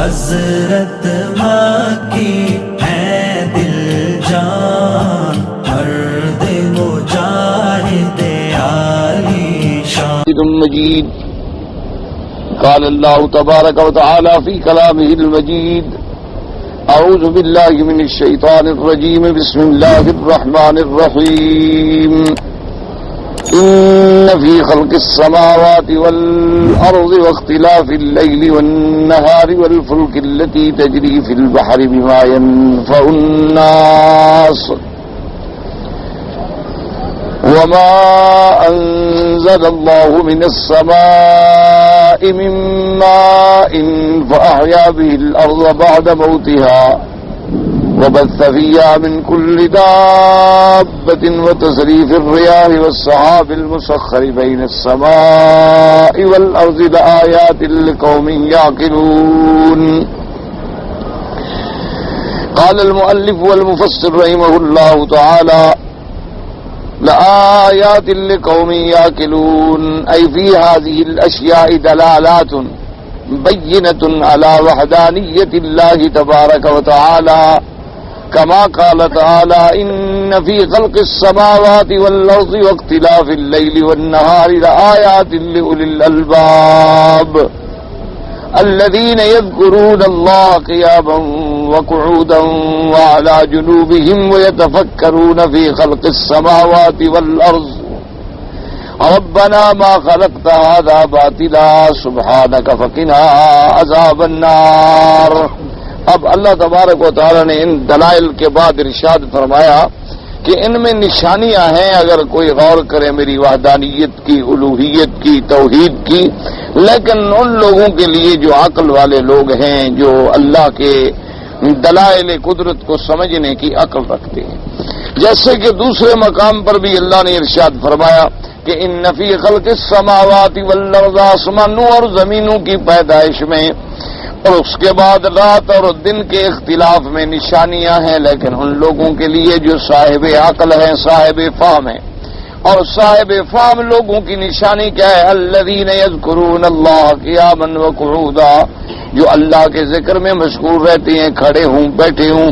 حضرت ماں کی ہے دل جان، مرد مجاہد عالی شان مجید قال اللہ تبارک و تعالی فی کلامہ المجید اعوذ باللہ من الشیطان الرجیم بسم اللہ الرحمن الرحیم ان فی خلق السماوات والارض واختلاف اللیل والنہار والفلک التي تجری فی البحر بما ينفع الناس وما أنزل الله من السماء من ماء فأحيا به الأرض بعد موتها وبث فيها من كل دابة وتصريف الرياح والسحاب المسخر بين السماء والأرض لآيات لقوم يعقلون. قال المؤلف والمفسر رحمه الله تعالى لآيات لقوم يعقلون أي في هذه الأشياء دلالات بينة على وحدانية الله تبارك وتعالى كما قال تعالى إن في خلق السماوات والأرض واختلاف الليل والنهار لآيات لأولي الألباب الذين يذكرون الله قياما وقعودا وعلى جنوبهم ويتفكرون في خلق السماوات والأرض ربنا ما خلقت هذا باطلا سبحانك فقنا عذاب النار. اب اللہ تبارک و تعالی نے ان دلائل کے بعد ارشاد فرمایا کہ ان میں نشانیاں ہیں اگر کوئی غور کرے میری وحدانیت کی، الوہیت کی، توحید کی، لیکن ان لوگوں کے لیے جو عقل والے لوگ ہیں، جو اللہ کے دلائل قدرت کو سمجھنے کی عقل رکھتے ہیں. جیسے کہ دوسرے مقام پر بھی اللہ نے ارشاد فرمایا کہ ان فی خلق السماوات والارض، آسمانوں اور زمینوں کی پیدائش میں اور اس کے بعد رات اور دن کے اختلاف میں نشانیاں ہیں، لیکن ان لوگوں کے لیے جو صاحب عقل ہیں، صاحب فہم ہیں. اور صاحب فہم لوگوں کی نشانی کیا ہے؟ الذین یذکرون اللہ قیاما وقعودا، جو اللہ کے ذکر میں مشغول رہتے ہیں، کھڑے ہوں، بیٹھے ہوں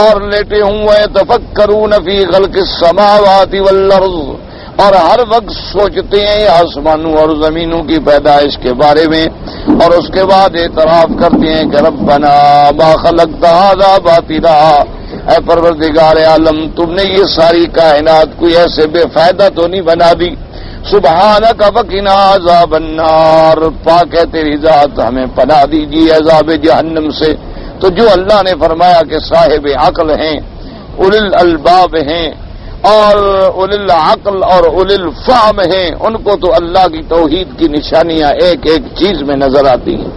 اور لیٹے ہوں. ویتفکرون فی خلق السماوات والارض، اور ہر وقت سوچتے ہیں آسمانوں اور زمینوں کی پیدائش کے بارے میں، اور اس کے بعد اعتراف کرتے ہیں کہ ربنا ما خلقت ھذا باطلا، اے پروردگار عالم تم نے یہ ساری کائنات کوئی ایسے بے فائدہ تو نہیں بنا دی. سبحانک فقنا عذاب النار، پاک ہے تیری ذات ہمیں پناہ دیجیے عذاب جہنم سے. تو جو اللہ نے فرمایا کہ صاحب عقل ہیں، اولی الالباب ہیں اور اولی العقل اور اولی الفہم ہیں، ان کو تو اللہ کی توحید کی نشانیاں ایک ایک چیز میں نظر آتی ہیں،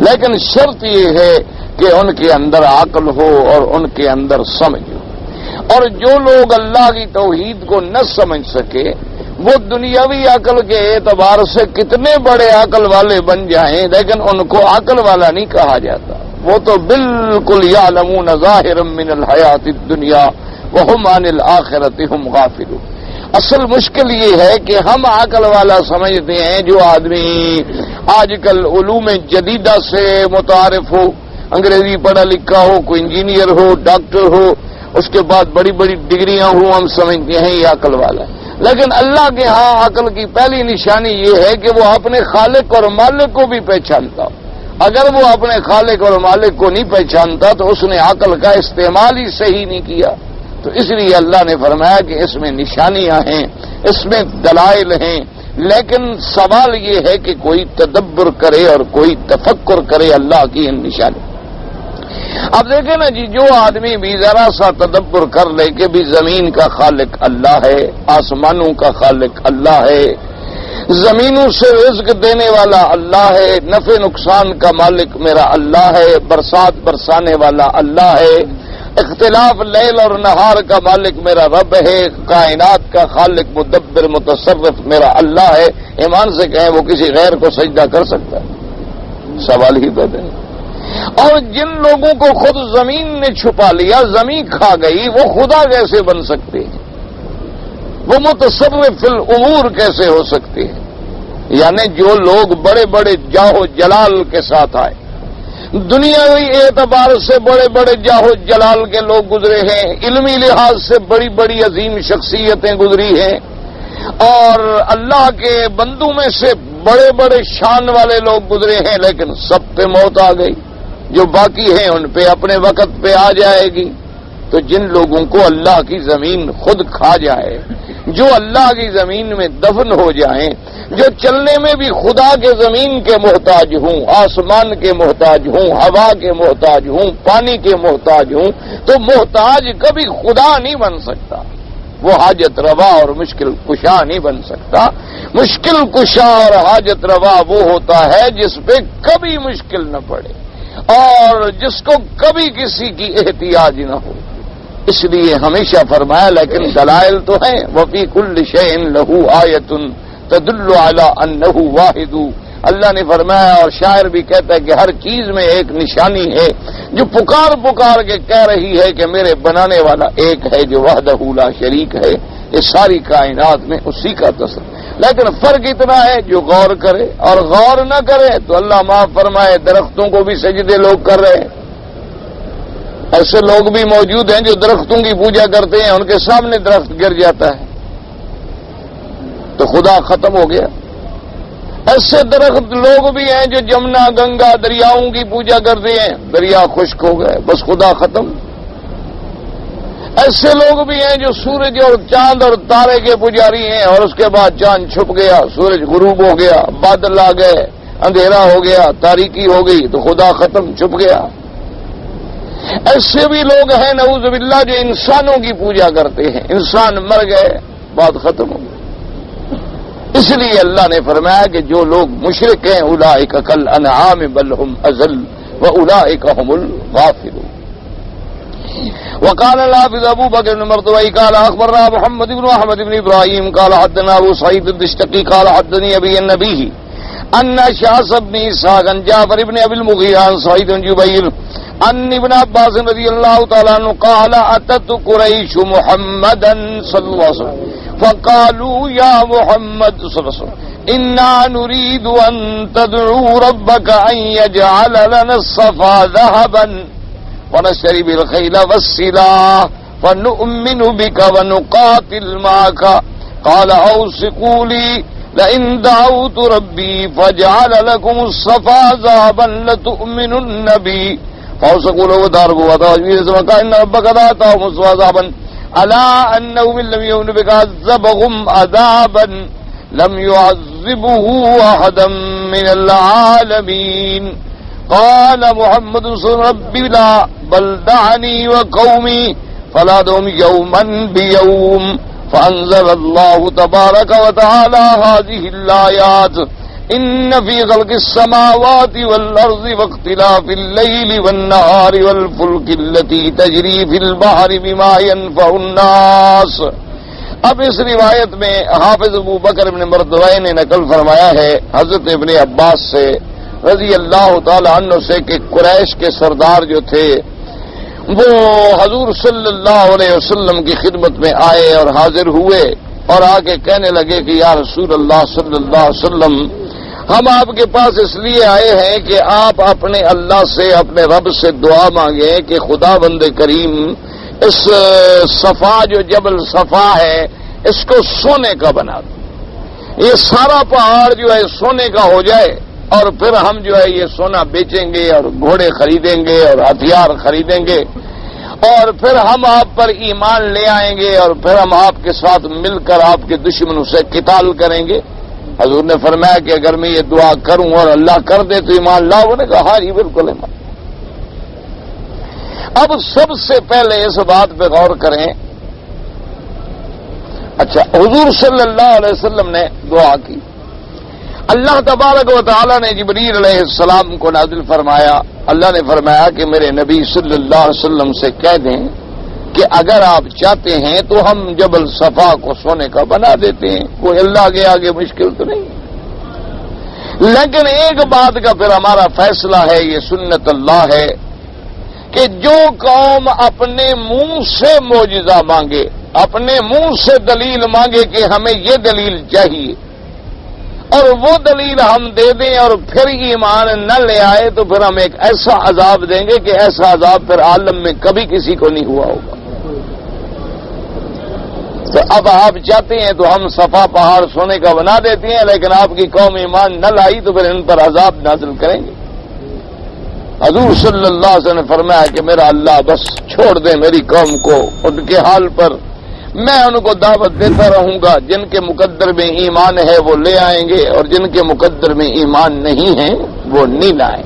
لیکن شرط یہ ہے کہ ان کے اندر عقل ہو اور ان کے اندر سمجھ ہو. اور جو لوگ اللہ کی توحید کو نہ سمجھ سکے وہ دنیاوی عقل کے اعتبار سے کتنے بڑے عقل والے بن جائیں، لیکن ان کو عقل والا نہیں کہا جاتا. وہ تو بالکل یعلمون ظاہرا من الحیات الدنیا وہم عن الآخرۃ ہم غافلون. اصل مشکل یہ ہے کہ ہم عقل والا سمجھتے ہیں جو آدمی آج کل علوم جدیدہ سے متعارف ہو، انگریزی پڑھا لکھا ہو، کوئی انجینئر ہو، ڈاکٹر ہو، اس کے بعد بڑی بڑی ڈگریاں ہوں، ہم سمجھتے ہیں یہ عقل والا ہے. لیکن اللہ کے ہاں عقل کی پہلی نشانی یہ ہے کہ وہ اپنے خالق اور مالک کو بھی پہچانتا ہو. اگر وہ اپنے خالق اور مالک کو نہیں پہچانتا تو اس نے عقل کا استعمال ہی صحیح نہیں کیا. تو اس لیے اللہ نے فرمایا کہ اس میں نشانیاں ہیں، اس میں دلائل ہیں، لیکن سوال یہ ہے کہ کوئی تدبر کرے اور کوئی تفکر کرے اللہ کی ان نشانی. اب دیکھیں نا جی، جو آدمی بھی ذرا سا تدبر کر لے کہ بھی زمین کا خالق اللہ ہے، آسمانوں کا خالق اللہ ہے، زمینوں سے رزق دینے والا اللہ ہے، نفع نقصان کا مالک میرا اللہ ہے، برسات برسانے والا اللہ ہے، اختلاف لیل اور نہار کا مالک میرا رب ہے، کائنات کا خالق مدبر متصرف میرا اللہ ہے. ایمان سے کہیں وہ کسی غیر کو سجدہ کر سکتا ہے؟ سوال ہی پیدا ہے. اور جن لوگوں کو خود زمین نے چھپا لیا، زمین کھا گئی، وہ خدا کیسے بن سکتے ہیں؟ وہ متصرف فی الامور کیسے ہو سکتے ہیں؟ یعنی جو لوگ بڑے بڑے جاہ و جلال کے ساتھ آئے، دنیاوی اعتبار سے بڑے بڑے جاہو جلال کے لوگ گزرے ہیں، علمی لحاظ سے بڑی بڑی عظیم شخصیتیں گزری ہیں، اور اللہ کے بندوں میں سے بڑے بڑے شان والے لوگ گزرے ہیں، لیکن سب پہ موت آ گئی۔ جو باقی ہیں ان پہ اپنے وقت پہ آ جائے گی۔ تو جن لوگوں کو اللہ کی زمین خود کھا جائے، جو اللہ کی زمین میں دفن ہو جائیں، جو چلنے میں بھی خدا کے زمین کے محتاج ہوں، آسمان کے محتاج ہوں، ہوا کے محتاج ہوں، پانی کے محتاج ہوں، تو محتاج کبھی خدا نہیں بن سکتا، وہ حاجت روا اور مشکل کشا نہیں بن سکتا۔ مشکل کشا اور حاجت روا وہ ہوتا ہے جس پہ کبھی مشکل نہ پڑے اور جس کو کبھی کسی کی احتیاج نہ ہو۔ اس لیے ہمیشہ فرمایا لیکن دلائل تو ہیں، وفی کل شیء لہ آیۃ تدل علی انہ واحد۔ اللہ نے فرمایا، اور شاعر بھی کہتا ہے کہ ہر چیز میں ایک نشانی ہے جو پکار پکار کے کہہ رہی ہے کہ میرے بنانے والا ایک ہے جو وحدہ لا شریک ہے۔ یہ ساری کائنات میں اسی کا تصور، لیکن فرق اتنا ہے جو غور کرے اور غور نہ کرے تو اللہ معاف فرمائے درختوں کو بھی سجدے لوگ کر رہے ہیں۔ ایسے لوگ بھی موجود ہیں جو درختوں کی پوجا کرتے ہیں، ان کے سامنے درخت گر جاتا ہے تو خدا ختم ہو گیا۔ ایسے درخت لوگ بھی ہیں جو جمنا گنگا دریاؤں کی پوجا کرتے ہیں، دریا خشک ہو گئے، بس خدا ختم۔ ایسے لوگ بھی ہیں جو سورج اور چاند اور تارے کے پجاری ہیں، اور اس کے بعد چاند چھپ گیا، سورج غروب ہو گیا، بادل آ گئے، اندھیرا ہو گیا، تاریکی ہو گئی تو خدا ختم، چھپ گیا۔ ایسے بھی لوگ ہیں نعوذ باللہ جو انسانوں کی پوجا کرتے ہیں، انسان مر گئے، بات ختم ہو گئی۔ اس لیے اللہ نے فرمایا کہ جو لوگ مشرک ہیں اولئک کالانعام بل هم اضل واولئک هم الغافلون۔ وقال الحافظ ابو بکر بن مرتوی قال اخبرنا محمد بن احمد بن ابراہیم قال حدثنا ابو سعید الدستقی قال حدثني ابي النبي ان شعث بن اسحاق عن جعفر بن ابي المغيرة عن سعيد بن جبير ان ابن عباس رضی اللہ تعالی عنہ قال اتت قریش محمدا صلی اللہ علیہ وسلم فقالوا يا محمد صلی اللہ علیہ وسلم انا نريد ان تدعو ربك ان يجعل لنا الصفا ذهبا ونشتري بالخيل والسلاح فنؤمن بك ونقاتل معك قال اوثقوا لي لئن دعوت ربي فجعل لكم الصفا ذهبا لتؤمنن بي فاوثقوا له وداروا وتواجبوا ان ربك ذاتهم الصفا ذهبا الا انه من لم يؤمن بك عذبهم عذابا لم يعذبه احدا من العالمين قال محمد صلی اللہ علیہ وسلم ربی لا بل دعنی وقومی فلادهم یوما بیوم فانزل اللہ تبارک وتعالی هذه الآیات ان فی خلق السماوات والارض واختلاف الليل والنهار والفلك التي تجری فی البحر بما ينفع الناس۔ اب اس روایت میں حافظ ابو بکر بن مردوی نے نقل فرمایا ہے حضرت ابن عباس سے رضی اللہ تعالی عنہ سے کہ قریش کے سردار جو تھے وہ حضور صلی اللہ علیہ وسلم کی خدمت میں آئے اور حاضر ہوئے اور آگے کہنے لگے کہ یا رسول اللہ صلی اللہ علیہ وسلم ہم آپ کے پاس اس لیے آئے ہیں کہ آپ اپنے اللہ سے اپنے رب سے دعا مانگیں کہ خدا بند کریم اس صفا جو جبل صفا ہے اس کو سونے کا بنا دو، یہ سارا پہاڑ جو ہے سونے کا ہو جائے اور پھر ہم جو ہے یہ سونا بیچیں گے اور گھوڑے خریدیں گے اور ہتھیار خریدیں گے اور پھر ہم آپ پر ایمان لے آئیں گے اور پھر ہم آپ کے ساتھ مل کر آپ کے دشمنوں سے قتال کریں گے۔ حضور نے فرمایا کہ اگر میں یہ دعا کروں اور اللہ کر دے تو ایمان لاؤ؟ نے کہا ہاں جی بالکل ایمان۔ اب سب سے پہلے اس بات پہ غور کریں، اچھا حضور صلی اللہ علیہ وسلم نے دعا کی، اللہ تبارک و تعالی نے جبریل علیہ السلام کو نازل فرمایا، اللہ نے فرمایا کہ میرے نبی صلی اللہ علیہ وسلم سے کہہ دیں کہ اگر آپ چاہتے ہیں تو ہم جبل صفا کو سونے کا بنا دیتے ہیں، کوئی اللہ کے آگے مشکل تو نہیں، لیکن ایک بات کا پھر ہمارا فیصلہ ہے، یہ سنت اللہ ہے کہ جو قوم اپنے منہ سے معجزہ مانگے، اپنے منہ سے دلیل مانگے کہ ہمیں یہ دلیل چاہیے اور وہ دلیل ہم دے دیں اور پھر ایمان نہ لے آئے تو پھر ہم ایک ایسا عذاب دیں گے کہ ایسا عذاب پھر عالم میں کبھی کسی کو نہیں ہوا ہوگا۔ تو اب آپ چاہتے ہیں تو ہم صفا پہاڑ سونے کا بنا دیتے ہیں، لیکن آپ کی قوم ایمان نہ لائی تو پھر ان پر عذاب نازل کریں گے۔ حضور صلی اللہ علیہ وسلم نے فرمایا کہ میرا اللہ بس چھوڑ دے میری قوم کو ان کے حال پر، میں ان کو دعوت دیتا رہوں گا، جن کے مقدر میں ایمان ہے وہ لے آئیں گے اور جن کے مقدر میں ایمان نہیں ہے وہ نہیں لائیں۔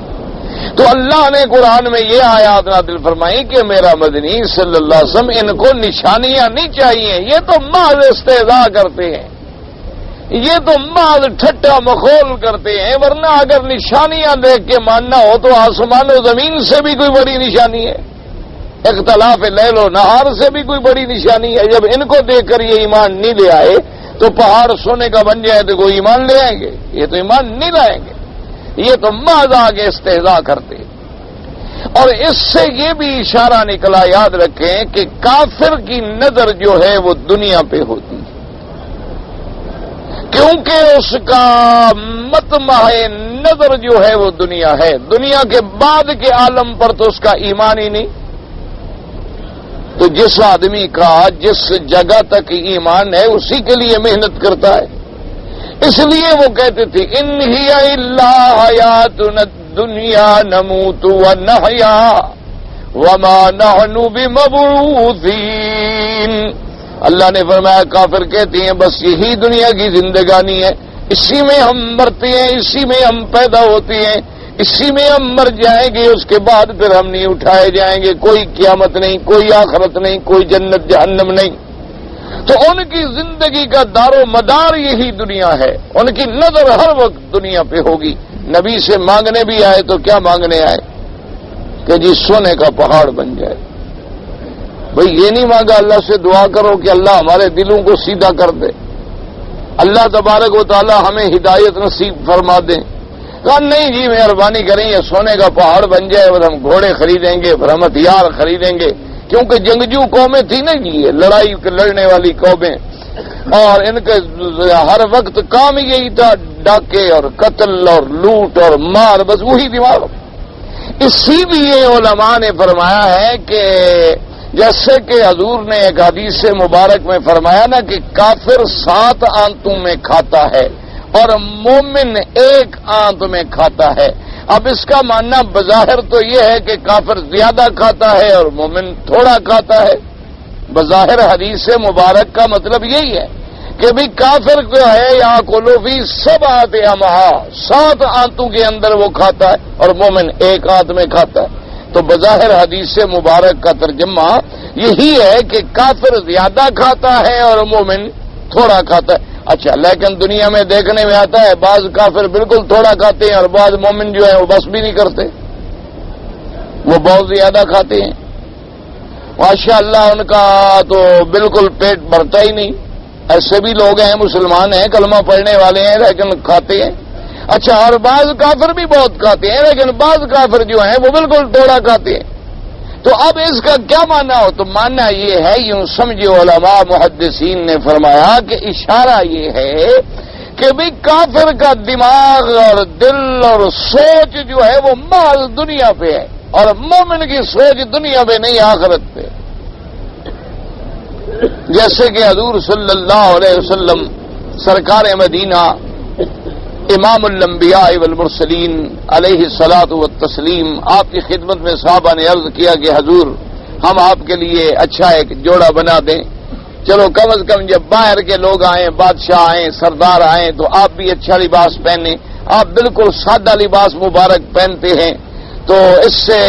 تو اللہ نے قرآن میں یہ آیات نازل فرمائی کہ میرا مدنی صلی اللہ علیہ وسلم ان کو نشانیاں نہیں چاہیے، یہ تو محض استہزاء کرتے ہیں، یہ تو محض ٹھٹا مخول کرتے ہیں، ورنہ اگر نشانیاں دیکھ کے ماننا ہو تو آسمان و زمین سے بھی کوئی بڑی نشانی ہے، اختلاف لیل و نہار سے بھی کوئی بڑی نشانی ہے۔ جب ان کو دیکھ کر یہ ایمان نہیں لے آئے تو پہاڑ سونے کا بن جائے تو کوئی ایمان لے آئیں گے؟ یہ تو ایمان نہیں لائیں گے، یہ تو محض آگے استہزاء کرتے۔ اور اس سے یہ بھی اشارہ نکلا، یاد رکھیں کہ کافر کی نظر جو ہے وہ دنیا پہ ہوتی ہے، کیونکہ اس کا مطمع نظر جو ہے وہ دنیا ہے، دنیا کے بعد کے عالم پر تو اس کا ایمان ہی نہیں۔ تو جس آدمی کا جس جگہ تک ایمان ہے اسی کے لیے محنت کرتا ہے۔ اس لیے وہ کہتے تھے ان ہی الا حیاتنا الدنیا نموت ونحیا وما نحن بمبعوثین۔ اللہ نے فرمایا کافر کہتے ہیں بس یہی دنیا کی زندگانی ہے، اسی میں ہم مرتے ہیں، اسی میں ہم پیدا ہوتے ہیں، اسی میں ہم مر جائیں گے، اس کے بعد پھر ہم نہیں اٹھائے جائیں گے، کوئی قیامت نہیں، کوئی آخرت نہیں، کوئی جنت جہنم نہیں۔ تو ان کی زندگی کا دار و مدار یہی دنیا ہے، ان کی نظر ہر وقت دنیا پہ ہوگی۔ نبی سے مانگنے بھی آئے تو کیا مانگنے آئے کہ جی سونے کا پہاڑ بن جائے۔ بھئی یہ نہیں مانگا اللہ سے دعا کرو کہ اللہ ہمارے دلوں کو سیدھا کر دے، اللہ تبارک و تعالی ہمیں ہدایت نصیب فرما دیں۔ کہا نہیں جی مہربانی کریں یہ سونے کا پہاڑ بن جائے، پھر ہم گھوڑے خریدیں گے، پھر ہم ہتھیار خریدیں گے، کیونکہ جنگجو قومیں تھی نا جی، یہ لڑائی لڑنے والی قومیں، اور ان کے ہر وقت کام یہی تھا، ڈاکے اور قتل اور لوٹ اور مار، بس وہی دماغ۔ اسی لیے علماء نے فرمایا ہے کہ جیسے کہ حضور نے ایک حدیث مبارک میں فرمایا نا کہ کافر 7 آنتوں میں کھاتا ہے اور مومن 1 آنت میں کھاتا ہے۔ اب اس کا ماننا بظاہر تو یہ ہے کہ کافر زیادہ کھاتا ہے اور مومن تھوڑا کھاتا ہے، بظاہر حدیث مبارک کا مطلب یہی ہے کہ بھی کافر جو ہے یا کلوفی 7 امہا 7 آنتوں کے اندر وہ کھاتا ہے اور مومن 1 آنت میں کھاتا ہے۔ تو بظاہر حدیث مبارک کا ترجمہ یہی ہے کہ کافر زیادہ کھاتا ہے اور مومن تھوڑا کھاتا ہے۔ اچھا لیکن دنیا میں دیکھنے میں آتا ہے بعض کافر بالکل تھوڑا کھاتے ہیں اور بعض مومن جو ہیں وہ بس بھی نہیں کرتے، وہ بہت زیادہ کھاتے ہیں۔ ماشاءاللہ ان کا تو بالکل پیٹ بھرتا ہی نہیں، ایسے بھی لوگ ہیں مسلمان ہیں کلمہ پڑھنے والے ہیں لیکن کھاتے ہیں۔ اچھا اور بعض کافر بھی بہت کھاتے ہیں لیکن بعض کافر جو ہیں وہ بالکل تھوڑا کھاتے ہیں۔ تو اب اس کا کیا معنی ہو؟ تو معنی یہ ہے، یوں سمجھے علماء محدثین نے فرمایا کہ اشارہ یہ ہے کہ بھی کافر کا دماغ اور دل اور سوچ جو ہے وہ محض دنیا پہ ہے اور مومن کی سوچ دنیا پہ نہیں آخرت پہ۔ جیسے کہ حضور صلی اللہ علیہ وسلم سرکار مدینہ امام الانبیاء والمرسلین علیہ الصلاۃ والتسلیم، آپ کی خدمت میں صحابہ نے عرض کیا کہ حضور ہم آپ کے لیے اچھا ایک جوڑا بنا دیں، چلو کم از کم جب باہر کے لوگ آئیں، بادشاہ آئیں، سردار آئیں تو آپ بھی اچھا لباس پہنیں، آپ بالکل سادہ لباس مبارک پہنتے ہیں تو اس سے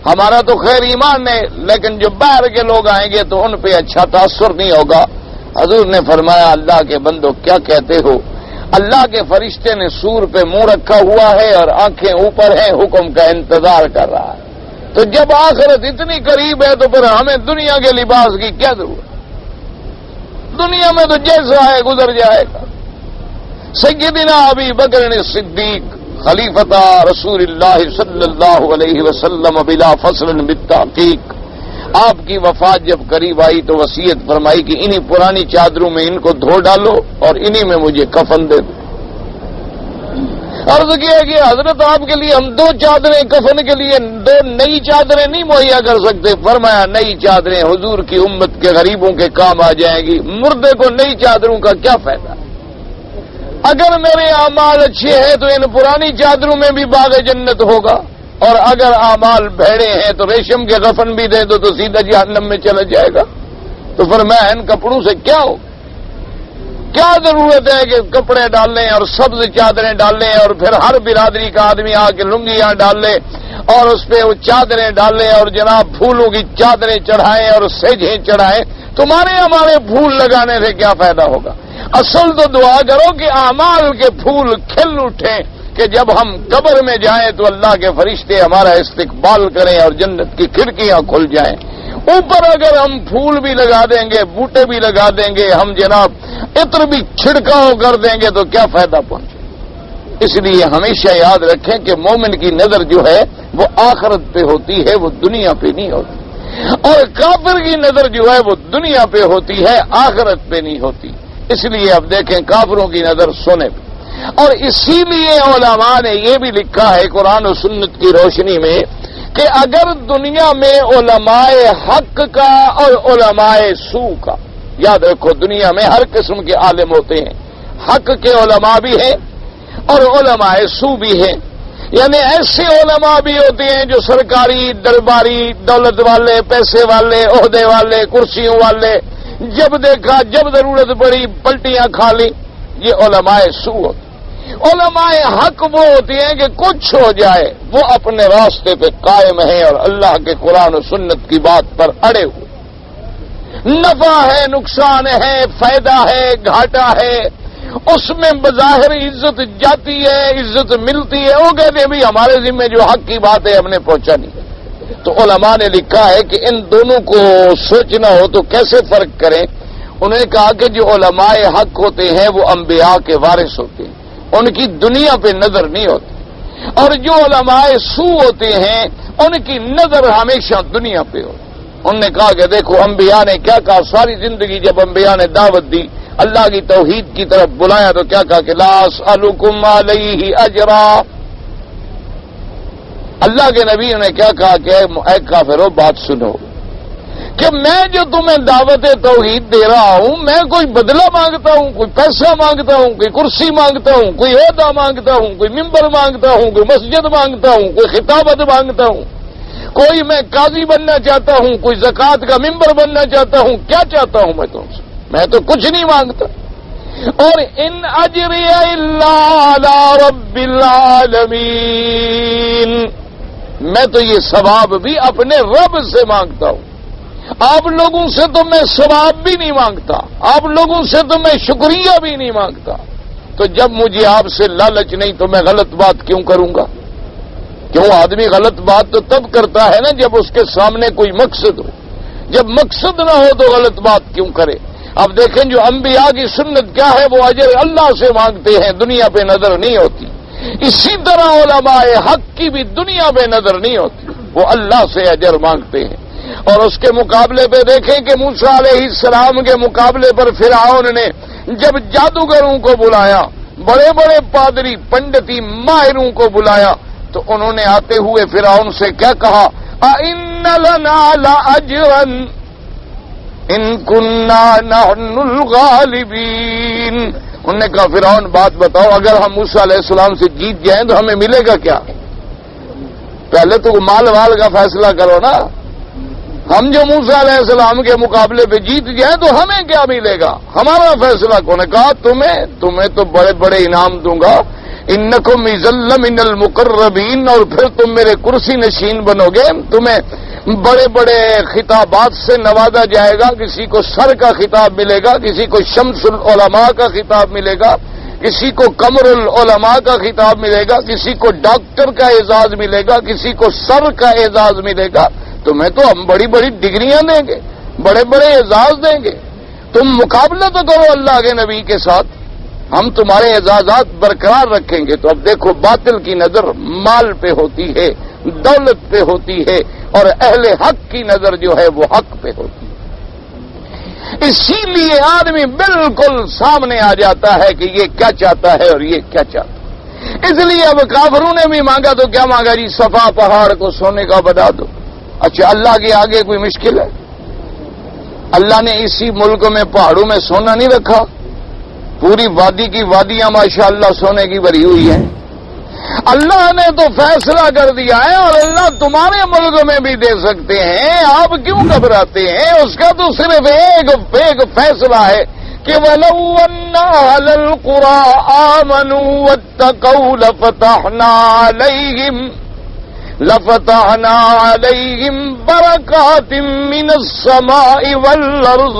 ہمارا تو خیر ایمان ہے لیکن جو باہر کے لوگ آئیں گے تو ان پہ اچھا تاثر نہیں ہوگا۔ حضور نے فرمایا اللہ کے بندو کیا کہتے ہو؟ اللہ کے فرشتے نے سور پہ منہ رکھا ہوا ہے اور آنکھیں اوپر ہیں، حکم کا انتظار کر رہا ہے۔ تو جب آخرت اتنی قریب ہے تو پھر ہمیں دنیا کے لباس کی کیا ضرورت؟ دنیا میں تو جیسا ہے گزر جائے گا۔ سیدنا ابی بکر صدیق خلیفۃ رسول اللہ صلی اللہ علیہ وسلم بلا فصل بالتحقیق، آپ کی وفات جب قریب آئی تو وصیت فرمائی کہ انہی پرانی چادروں میں ان کو دھو ڈالو اور انہی میں مجھے کفن دے دو۔ عرض کیا کہ حضرت آپ کے لیے ہم 2 چادریں کفن کے لیے 2 نئی چادریں نہیں مہیا کر سکتے؟ فرمایا نئی چادریں حضور کی امت کے غریبوں کے کام آ جائیں گی، مردے کو نئی چادروں کا کیا فائدہ؟ اگر میرے اعمال اچھے ہیں تو ان پرانی چادروں میں بھی باغ جنت ہوگا، اور اگر اعمال بھیڑے ہیں تو ریشم کے کفن بھی دے دو تو سیدھا جہنم میں چلا جائے گا۔ تو فرمایا ان کپڑوں سے کیا ہو، کیا ضرورت ہے کہ کپڑے ڈال لیں اور سبز چادریں ڈال لیں اور پھر ہر برادری کا آدمی آ کے لنگیاں ڈال لے اور اس پہ وہ چادریں ڈال لیں اور جناب پھولوں کی چادریں چڑھائیں اور سیجیں چڑھائیں؟ تمہارے ہمارے پھول لگانے سے کیا فائدہ ہوگا؟ اصل تو دعا کرو کہ اعمال کے پھول کھل اٹھیں کہ جب ہم قبر میں جائیں تو اللہ کے فرشتے ہمارا استقبال کریں اور جنت کی کھڑکیاں کھل جائیں۔ اوپر اگر ہم پھول بھی لگا دیں گے، بوٹے بھی لگا دیں گے، ہم جناب عطر بھی چھڑکاؤ کر دیں گے تو کیا فائدہ پہنچے؟ اس لیے ہمیشہ یاد رکھیں کہ مومن کی نظر جو ہے وہ آخرت پہ ہوتی ہے، وہ دنیا پہ نہیں ہوتی، اور کافر کی نظر جو ہے وہ دنیا پہ ہوتی ہے، آخرت پہ نہیں ہوتی۔ اس لیے اب دیکھیں کافروں کی نظر سونے پہ، اور اسی لیے علماء نے یہ بھی لکھا ہے قرآن و سنت کی روشنی میں کہ اگر دنیا میں علماء حق کا اور علماء سو کا، یاد رکھو دنیا میں ہر قسم کے عالم ہوتے ہیں، حق کے علماء بھی ہیں اور علماء سو بھی ہیں، یعنی ایسے علماء بھی ہوتے ہیں جو سرکاری درباری دولت والے پیسے والے عہدے والے کرسیوں والے، جب دیکھا جب ضرورت پڑی پلٹیاں کھا لی، یہ علماء سو ہوتے۔ علماء حق وہ ہوتے ہیں کہ کچھ ہو جائے وہ اپنے راستے پہ قائم ہیں اور اللہ کے قرآن و سنت کی بات پر اڑے ہوئے، نفع ہے نقصان ہے فائدہ ہے گھاٹا ہے، اس میں بظاہر عزت جاتی ہے عزت ملتی ہے، وہ کہتے ہیں بھی ہمارے ذمہ جو حق کی بات ہے ہم نے پہنچانی ہے۔ تو علماء نے لکھا ہے کہ ان دونوں کو سوچنا ہو تو کیسے فرق کریں؟ انہوں نے کہا کہ جو علماء حق ہوتے ہیں وہ انبیاء کے وارث ہوتے ہیں، ان کی دنیا پہ نظر نہیں ہوتی، اور جو علماء سو ہوتے ہیں ان کی نظر ہمیشہ دنیا پہ ہوتی۔ انہوں نے کہا کہ دیکھو انبیاء نے کیا کہا، ساری زندگی جب انبیاء نے دعوت دی اللہ کی توحید کی طرف بلایا تو کیا کہا کہ لا اسألکم علیہ اجرا۔ اللہ کے نبی نے کیا کہا کہ اے کافرو بات سنو کہ میں جو تمہیں دعوت توحید دے رہا ہوں میں کوئی بدلہ مانگتا ہوں، کوئی پیسہ مانگتا ہوں، کوئی کرسی مانگتا ہوں، کوئی عہدہ مانگتا ہوں، کوئی ممبر مانگتا ہوں، کوئی مسجد مانگتا ہوں، کوئی خطابت مانگتا ہوں، کوئی میں قاضی بننا چاہتا ہوں، کوئی زکوٰۃ کا ممبر بننا چاہتا ہوں، کیا چاہتا ہوں میں تم سے؟ میں تو کچھ نہیں مانگتا۔ اور ان اجری الا علی رب العالمین، میں تو یہ ثواب بھی اپنے رب سے مانگتا ہوں، آپ لوگوں سے تو میں ثواب بھی نہیں مانگتا، آپ لوگوں سے تو میں شکریہ بھی نہیں مانگتا، تو جب مجھے آپ سے لالچ نہیں تو میں غلط بات کیوں کروں گا؟ کیوں آدمی غلط بات تو تب کرتا ہے نا جب اس کے سامنے کوئی مقصد ہو، جب مقصد نہ ہو تو غلط بات کیوں کرے؟ اب دیکھیں جو انبیاء کی سنت کیا ہے، وہ اجر اللہ سے مانگتے ہیں، دنیا پہ نظر نہیں ہوتی۔ اسی طرح علماء حق کی بھی دنیا پہ نظر نہیں ہوتی، وہ اللہ سے اجر مانگتے ہیں۔ اور اس کے مقابلے پہ دیکھیں کہ موسیٰ علیہ السلام کے مقابلے پر فرعون نے جب جادوگروں کو بلایا، بڑے بڑے پادری پنڈتی ماہروں کو بلایا، تو انہوں نے آتے ہوئے فرعون سے کیا کہا؟ اِنَّ لَنَا لَأَجْرًا إِن كُنَّا نَحْنُ الْغَالِبِينَ۔ انہوں نے کہا فرعون بات بتاؤ اگر ہم موسیٰ علیہ السلام سے جیت جائیں تو ہمیں ملے گا کیا؟ پہلے تو مال وال کا فیصلہ کرو نا، ہم جو موسیٰ علیہ السلام کے مقابلے پہ جیت جائیں تو ہمیں کیا ملے گا؟ ہمارا فیصلہ کون نے کہا تمہیں تو بڑے بڑے انعام دوں گا، انکم اذا لمن المقربین، اور پھر تم میرے کرسی نشین بنو گے، تمہیں بڑے بڑے خطابات سے نوازا جائے گا، کسی کو سر کا خطاب ملے گا، کسی کو شمس العلماء کا خطاب ملے گا، کسی کو قمر العلماء کا خطاب ملے گا، کسی کو ڈاکٹر کا اعزاز ملے گا، کسی کو سر کا اعزاز ملے گا، تمہیں تو ہم بڑی بڑی ڈگریاں دیں گے، بڑے بڑے اعزاز دیں گے، تم مقابلہ تو کرو اللہ کے نبی کے ساتھ، ہم تمہارے اعزازات برقرار رکھیں گے۔ تو اب دیکھو باطل کی نظر مال پہ ہوتی ہے، دولت پہ ہوتی ہے، اور اہل حق کی نظر جو ہے وہ حق پہ ہوتی ہے۔ اسی لیے آدمی بالکل سامنے آ جاتا ہے کہ یہ کیا چاہتا ہے اور یہ کیا چاہتا ہے۔ اس لیے اب کافروں نے بھی مانگا تو کیا مانگا جی؟ صفا پہاڑ کو سونے کا بنا دو۔ اچھا اللہ کے آگے کوئی مشکل ہے؟ اللہ نے اسی ملک میں پہاڑوں میں سونا نہیں رکھا؟ پوری وادی کی وادیاں ماشاءاللہ سونے کی بھری ہوئی ہیں۔ اللہ نے تو فیصلہ کر دیا ہے، اور اللہ تمہارے ملک میں بھی دے سکتے ہیں، آپ کیوں گھبراتے ہیں؟ اس کا تو صرف ایک فیصلہ ہے کہ وَلَوْ أَنَّ أَهْلَ الْقُرَىٰ آمَنُوا وَاتَّقَوْا لَفَتَحْنَا عَلَيْهِمْ بَرَكَاتٍ مِّنَ السَّمَاءِ وَالْأَرْضِ۔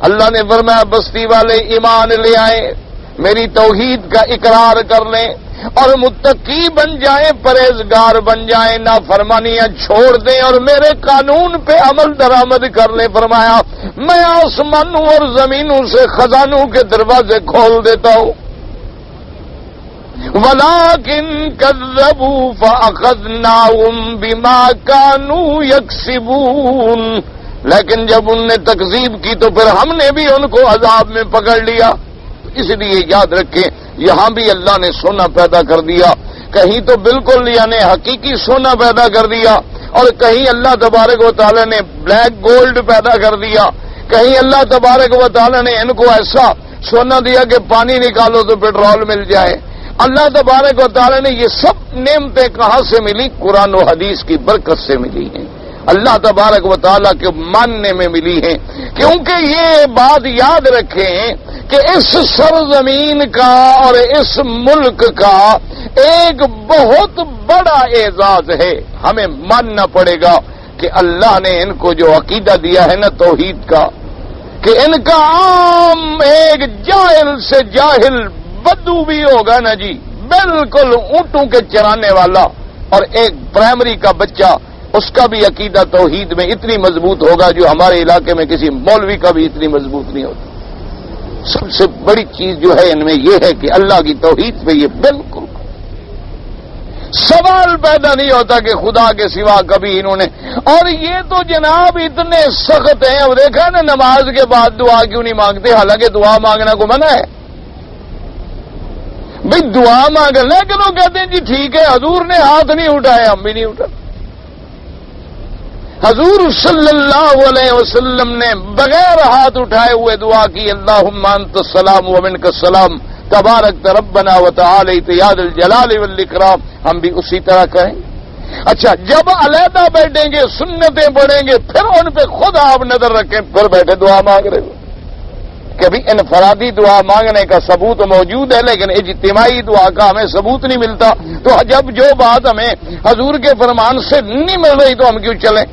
اللہ نے فرمایا بستی والے ایمان لے آئیں، میری توحید کا اقرار کر لیں اور متقی بن جائیں، پرہیزگار بن جائیں، نافرمانیاں چھوڑ دیں اور میرے قانون پہ عمل درآمد کر لیں۔ فرمایا میں آسمانوں اور زمینوں سے خزانوں کے دروازے کھول دیتا ہوں۔ وَلَٰكِن كَذَّبُوا فَأَخَذْنَاهُمْ بِمَا كَانُوا يَكْسِبُونَ، لیکن جب ان نے تکذیب کی تو پھر ہم نے بھی ان کو عذاب میں پکڑ لیا۔ اس لیے یاد رکھیں یہاں بھی اللہ نے سونا پیدا کر دیا، کہیں تو بالکل یعنی حقیقی سونا پیدا کر دیا، اور کہیں اللہ تبارک و تعالی نے بلیک گولڈ پیدا کر دیا، کہیں اللہ تبارک و تعالی نے ان کو ایسا سونا دیا کہ پانی نکالو تو پیٹرول مل جائے۔ اللہ تبارک و تعالی نے یہ سب نعمتیں کہاں سے ملی؟ قرآن و حدیث کی برکت سے ملی ہیں، اللہ تبارک و تعالیٰ کے ماننے میں ملی ہیں۔ کیونکہ یہ بات یاد رکھیں کہ اس سرزمین کا اور اس ملک کا ایک بہت بڑا اعزاز ہے، ہمیں ماننا پڑے گا کہ اللہ نے ان کو جو عقیدہ دیا ہے نا توحید کا، کہ ان کا عام ایک جاہل سے جاہل بدو بھی ہوگا نا جی، بالکل اونٹوں کے چرانے والا، اور ایک پرائمری کا بچہ، اس کا بھی عقیدہ توحید میں اتنی مضبوط ہوگا جو ہمارے علاقے میں کسی مولوی کا بھی اتنی مضبوط نہیں ہوتا۔ سب سے بڑی چیز جو ہے ان میں یہ ہے کہ اللہ کی توحید پہ یہ بالکل سوال پیدا نہیں ہوتا کہ خدا کے سوا کبھی انہوں نے، اور یہ تو جناب اتنے سخت ہیں۔ اب دیکھا نا نماز کے بعد دعا کیوں نہیں مانگتے، حالانکہ دعا مانگنا کو منع ہے بھئی، دعا مانگ، لیکن وہ کہتے ہیں جی ٹھیک ہے حضور نے ہاتھ نہیں اٹھایا، ہم بھی نہیں اٹھا۔ حضور صلی اللہ علیہ وسلم نے بغیر ہاتھ اٹھائے ہوئے دعا کی، اللہم انت السلام ومنک السلام تبارک ربنا وتعالیت یا ذا الجلال والاکرام، ہم بھی اسی طرح کریں۔ اچھا جب علیحدہ بیٹھیں گے سنتیں پڑھیں گے پھر ان پہ خود آپ نظر رکھیں، پھر بیٹھے دعا مانگ رہے ہو۔ کبھی انفرادی دعا مانگنے کا ثبوت موجود ہے لیکن اجتماعی دعا کا ہمیں ثبوت نہیں ملتا، تو جب جو بات ہمیں حضور کے فرمان سے نہیں مل رہی تو ہم کیوں چلیں؟